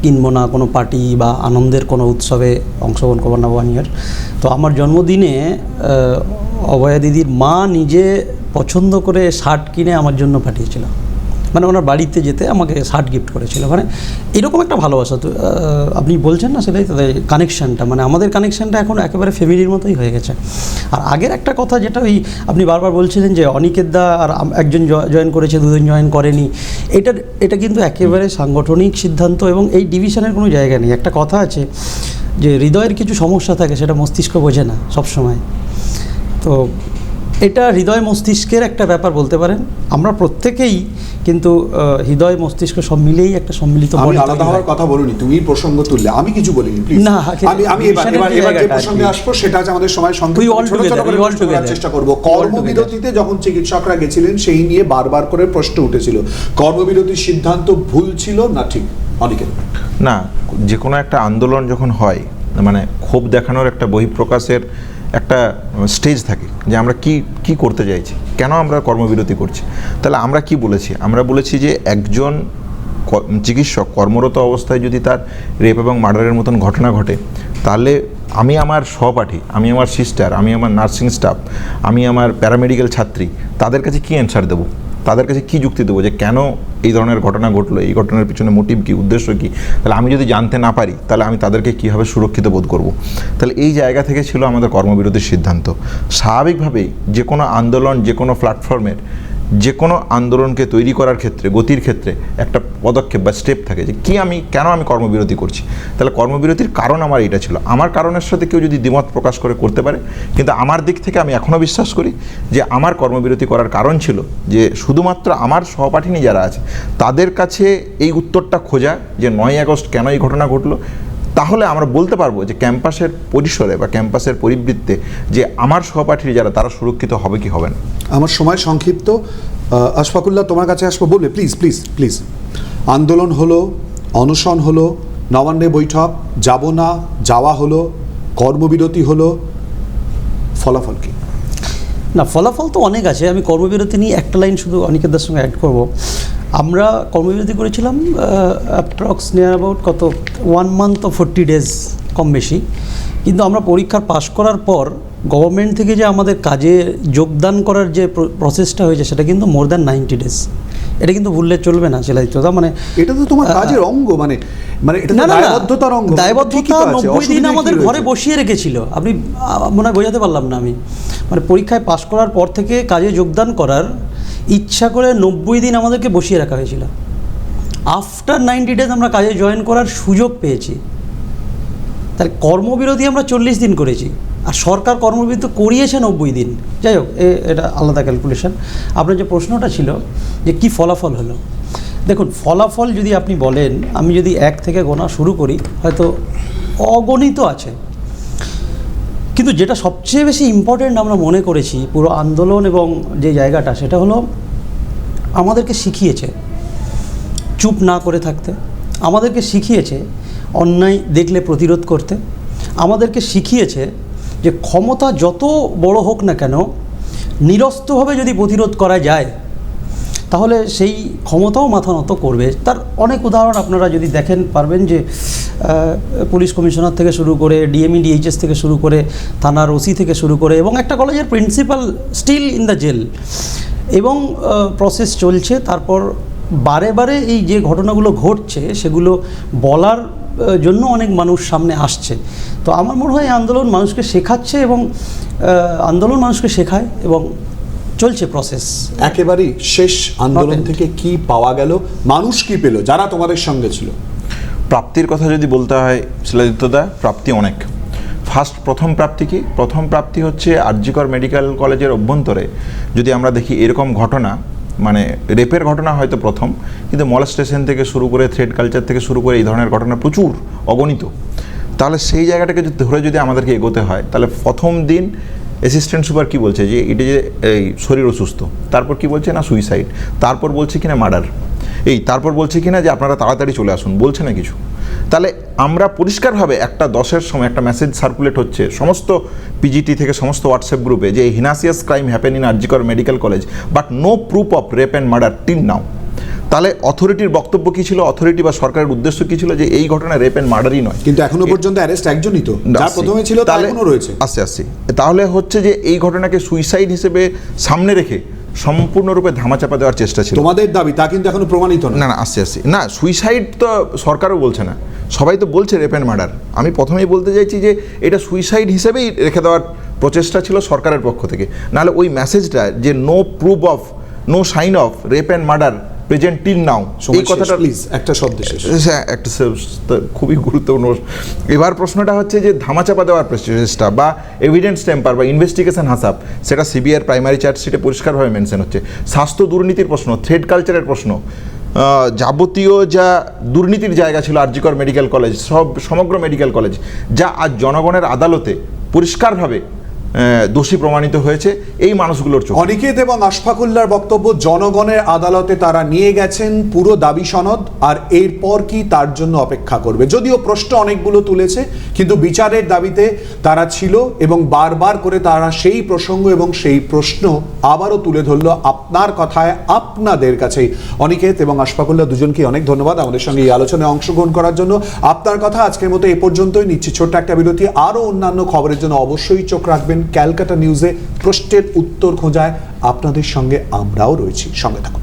কিনবো না, কোনো পার্টি বা আনন্দের কোনো উৎসবে অংশগ্রহণ করবো না 1 ইয়ার। তো আমার জন্মদিনে অভয়া দিদির মা নিজে পছন্দ করে শার্ট কিনে আমার জন্য পাঠিয়েছিল, মানে ওনার বাড়িতে যেতে আমাকে শার্ট গিফট করেছিল। মানে এরকম একটা ভালোবাসা। তো আপনি বলছেন না, সেটাই তাদের কানেকশানটা, মানে আমাদের কানেকশানটা এখন একেবারে ফ্যামিলির মতোই হয়ে গেছে। আর আগের একটা কথা যেটা আপনি বারবার বলছিলেন যে অনিকেত দা আর একজন জয়েন করেছে, 2 জন জয়েন করেনি, এটা কিন্তু একেবারে সাংগঠনিক সিদ্ধান্ত, এবং এই ডিভিশনের কোনো জায়গা নেই। একটা কথা আছে যে হৃদয়ের কিছু সমস্যা থাকে, সেটা মস্তিষ্ক বোঝে না সবসময়। তো এটা হৃদয় মস্তিষ্কের একটা ব্যাপার বলতে পারেন। আমরা প্রত্যেকেই কিন্তু হৃদয় মস্তিষ্ক সব মিলেই একটা সম্মিলিত। আমি আলাদা হওয়ার কথা বলিনি, তুমি প্রসঙ্গ তুললে, আমি কিছু বলিনি প্লিজ। না, আমি এবার যে প্রসঙ্গে আসবো সেটা আছে আমাদের সময় সংক্ষিপ্ত চেষ্টা করব। কর্মবিরতিতে যখন চিকিৎসকরা গেছিলেন সেই নিয়ে বারবার করে প্রশ্ন উঠেছিল, কর্মবিরতির সিদ্ধান্ত ভুল ছিল না ঠিক? অনেকে না, যে কোনো একটা আন্দোলন যখন হয়, মানে ক্ষোভ দেখানোর একটা বহিঃপ্রকাশের একটা স্টেজ থাকে যে আমরা কি করতে চাইছি, কেন আমরা কর্মবিরতি করছি। তাহলে আমরা কি বলেছি? আমরা বলেছি যে একজন চিকিৎসক কর্মরত অবস্থায় যদি তার রেপ এবং মার্ডারের মতন ঘটনা ঘটে, তাহলে আমি আমার সহপাঠী, আমি আমার সিস্টার, আমি আমার নার্সিং স্টাফ, আমি আমার প্যারামেডিক্যাল ছাত্রী, তাদের কাছে কি অ্যান্সার দেবো, তাদের কাছে কি যুক্তি দেবো যে কেন এই ধরনের ঘটনা ঘটলো, এই ঘটনার পিছনে মোটিভ কী, উদ্দেশ্য কী। তাহলে আমি যদি জানতে না পারি তাহলে আমি তাদেরকে কীভাবে সুরক্ষিত বোধ করব। তাহলে এই জায়গা থেকে ছিল আমাদের কর্মবিরতির সিদ্ধান্ত। স্বাভাবিকভাবেই যে কোনো আন্দোলন, যে কোনো প্ল্যাটফর্মের যে কোনো আন্দোলনকে তৈরি করার ক্ষেত্রে, গতির ক্ষেত্রে একটা পদক্ষেপ বা স্টেপ থাকে যে কেন আমি কর্মবিরতি করছি। তাহলে কর্মবিরতির কারণ আমার এটা ছিল। আমার কারণের সাথে কেউ যদি দ্বিমত প্রকাশ করতে পারে, কিন্তু আমার দিক থেকে আমি এখনও বিশ্বাস করি যে আমার কর্মবিরতি করার কারণ ছিল যে শুধুমাত্র আমার সহপাঠিনী যারা আছে তাদের কাছে এই উত্তরটা খোঁজা যে 9ই আগস্ট কেন এই ঘটনা ঘটলো। তাহলে আমরা বলতে পারবো যে ক্যাম্পাসের পরিসরে বা ক্যাম্পাসের পরিবৃত্তে যে আমার সহপাঠী যারা তারা সুরক্ষিত হবে কি হবে না। আমার সময় সংক্ষিপ্ত, আশফাকুল্লাহ তোমার কাছে আসবো, বলবে প্লিজ প্লিজ প্লিজ। আন্দোলন হলো, অনশন হলো, নবান্নে বৈঠক, যাব না যাওয়া হলো, কর্মবিরতি হলো, ফলাফল কি? না, ফলাফল তো অনেক আছে। আমি কর্মবিরতি নিয়ে একটা লাইন শুধু অনিকেতদার সঙ্গে অ্যাড করব। আমরা কর্মবিরতি করেছিলাম approx near about 1 month or 40 days কম বেশি। কিন্তু আমরা পরীক্ষার পাশ করার পর গভর্নমেন্ট থেকে যে আমাদের কাজে যোগদান করার যে প্রসেসটা হয়েছে সেটা কিন্তু মোর দ্যান 90 days। এটা কিন্তু ভুললে চলবে না শিলাদিত্যদা। মানে এটা তো তোমার কাজের অঙ্গ, মানে এটা তো দায়বদ্ধতার অঙ্গ। দায়বদ্ধতা 90 দিন আমাদের ঘরে বসিয়ে রেখেছিল। আপনি মনে হয় বোঝাতে পারলাম না আমি। মানে পরীক্ষায় পাশ করার পর থেকে কাজে যোগদান করার ইচ্ছা করে 90 দিন আমাদেরকে বসিয়ে রাখা হয়েছিল। আফটার 90 days আমরা কাজে জয়েন করার সুযোগ পেয়েছি। তাহলে কর্মবিরতি আমরা 40 দিন করেছি, আর সরকার কর্মবিরতি করিয়েছে 90 দিন। যাই হোক, এটা আলাদা ক্যালকুলেশন। আপনার যে প্রশ্নটা ছিল যে কি ফলাফল হলো, দেখুন ফলাফল যদি আপনি বলেন, আমি যদি 1 থেকে গোনা শুরু করি হয়তো অগণিত আছে, কিন্তু যেটা সবচেয়ে বেশি ইম্পর্টেন্ট আমরা মনে করেছি পুরো আন্দোলন এবং যে জায়গাটা, সেটা হলো আমাদেরকে শিখিয়েছে চুপ না করে থাকতে, আমাদেরকে শিখিয়েছে অন্যায় দেখলে প্রতিরোধ করতে, আমাদেরকে শিখিয়েছে যে ক্ষমতা যত বড় হোক না কেন নিরস্ত্রভাবে যদি প্রতিরোধ করা যায় তাহলে সেই ক্ষমতাও মাথা নত করবে। তার অনেক উদাহরণ আপনারা যদি দেখেন পারবেন যে পুলিশ কমিশনার থেকে শুরু করে ডিএমই ডিএইচএস থেকে শুরু করে থানার ওসি থেকে শুরু করে এবং একটা কলেজের principal still in the jail, এবং প্রসেস চলছে। তারপর বারে বারে এই যে ঘটনাগুলো ঘটছে সেগুলো বলার জন্য অনেক মানুষ সামনে আসছে। তো আমার মনে হয় আন্দোলন মানুষকে শেখাচ্ছে এবং আন্দোলন মানুষকে শেখায় এবং চলছে প্রসেস। একেবারেই শেষ আন্দোলন থেকে কি পাওয়া গেল, মানুষ কি পেল যারা তোমাদের সঙ্গে ছিল? প্রাপ্তির কথা যদি বলতে হয় শিলাদিত্যদা, প্রাপ্তি অনেক। প্রথম প্রাপ্তি কি? প্রথম প্রাপ্তি হচ্ছে আরজিকর মেডিকেল কলেজের অভ্যন্তরে যদি আমরা দেখি এরকম ঘটনা, মানে রেপের ঘটনা হয়তো প্রথম, কিন্তু মলেস্টেশন থেকে শুরু করে থ্রেড কালচার থেকে শুরু করে এই ধরনের ঘটনা প্রচুর, অগণিত। তাহলে সেই জায়গাটাকে ধরে যদি আমাদেরকে এগোতে হয়, তাহলে প্রথম দিন অ্যাসিস্ট্যান্ট সুপার কী বলছে যে এটা যে এই শরীর অসুস্থ, তারপর কি বলছে না সুইসাইড, তারপর বলছে কিনা মার্ডার, তারপর বলছে কিনা যে আপনারা তাড়াতাড়ি চলে আসুন, বলছে না কিছু। তাহলে আমরা পরিষ্কারভাবে একটা 10-এর সময় একটা মেসেজ সার্কুলেট হচ্ছে সমস্ত পিজিটি থেকে সমস্ত হোয়াটসঅ্যাপ গ্রুপে যে হিনাসিয়াস crime happen in RG Kar medical college but no proof of rape and murder till now. তাহলে অথরিটির বক্তব্য কী ছিল, অথরিটি বা সরকারের উদ্দেশ্য কী ছিল যে এই ঘটনা রেপ অ্যান্ড মার্ডারই নয়, কিন্তু এখনো পর্যন্ত অ্যারেস্ট একজনই তো, যার প্রথমে ছিল তার এখনো রয়েছে। আস্তে তাহলে হচ্ছে যে এই ঘটনাকে সুইসাইড হিসেবে সামনে রেখে সম্পূর্ণরূপে ধামাচাপা দেওয়ার চেষ্টা ছিল। তোমাদের দাবি তা কিন্তু এখনো প্রমাণিত না। না আস্তে না, সুইসাইড তো সরকারও বলছে না, সবাই তো বলছে রেপ অ্যান্ড মার্ডার। আমি প্রথমেই বলতে চাইছি যে এটা সুইসাইড হিসেবেই রেখে দেওয়ার প্রচেষ্টা ছিল সরকারের পক্ষ থেকে, নাহলে ওই মেসেজটা যে no proof of, no sign of rape and murder present till now, এই কথাটা প্লিজ একটা শব্দ শেষ। একটা খুবই গুরুত্বপূর্ণ। এবার প্রশ্নটা হচ্ছে যে ধামাচাপা দেওয়ার প্রচেষ্টা বা এভিডেন্স টেম্পার বা ইনভেস্টিগেশন হাসাব, সেটা সিবিআইয়ের প্রাইমারি চার্জশিটে পরিষ্কারভাবে মেনশন হচ্ছে। স্বাস্থ্য দুর্নীতির প্রশ্ন, থ্রেড কালচারের প্রশ্ন, যাবতীয় যা দুর্নীতির জায়গা ছিল আরজিকর মেডিকেল কলেজ, সমগ্র মেডিকেল কলেজ, যা আজ জনগণের আদালতে পরিষ্কারভাবে দোষী প্রমাণিত হয়েছে এই মানুষগুলোর চোখে। অনিকেত এবং আশফাকুল্লাহর বক্তব্য, জনগণের আদালতে তারা নিয়ে গেছেন পুরো দাবি সনদ, আর এরপর কি তার জন্য অপেক্ষা করবে। যদিও প্রশ্ন অনেকগুলো তুলেছে, কিন্তু বিচারের দাবিতে তারা ছিল এবং বারবার করে তারা সেই প্রসঙ্গ এবং সেই প্রশ্ন আবারও তুলে ধরলো আপনার কথায় আপনাদের কাছেই। অনিকেত এবং আশফাকুল্লাহ দুজনকে অনেক ধন্যবাদ আমাদের সঙ্গে এই আলোচনায় অংশগ্রহণ করার জন্য। আপনার কথা আজকের মতো এ পর্যন্তই, নিচ্ছি ছোট্ট একটা বিরতি। আরও অন্যান্য খবরের জন্য অবশ্যই চোখ রাখবেন ক্যালকাটা নিউজে। প্রশ্নের উত্তর খোঁজায় আপনাদের সঙ্গে আমরাও রয়েছি, সঙ্গে থাকুন।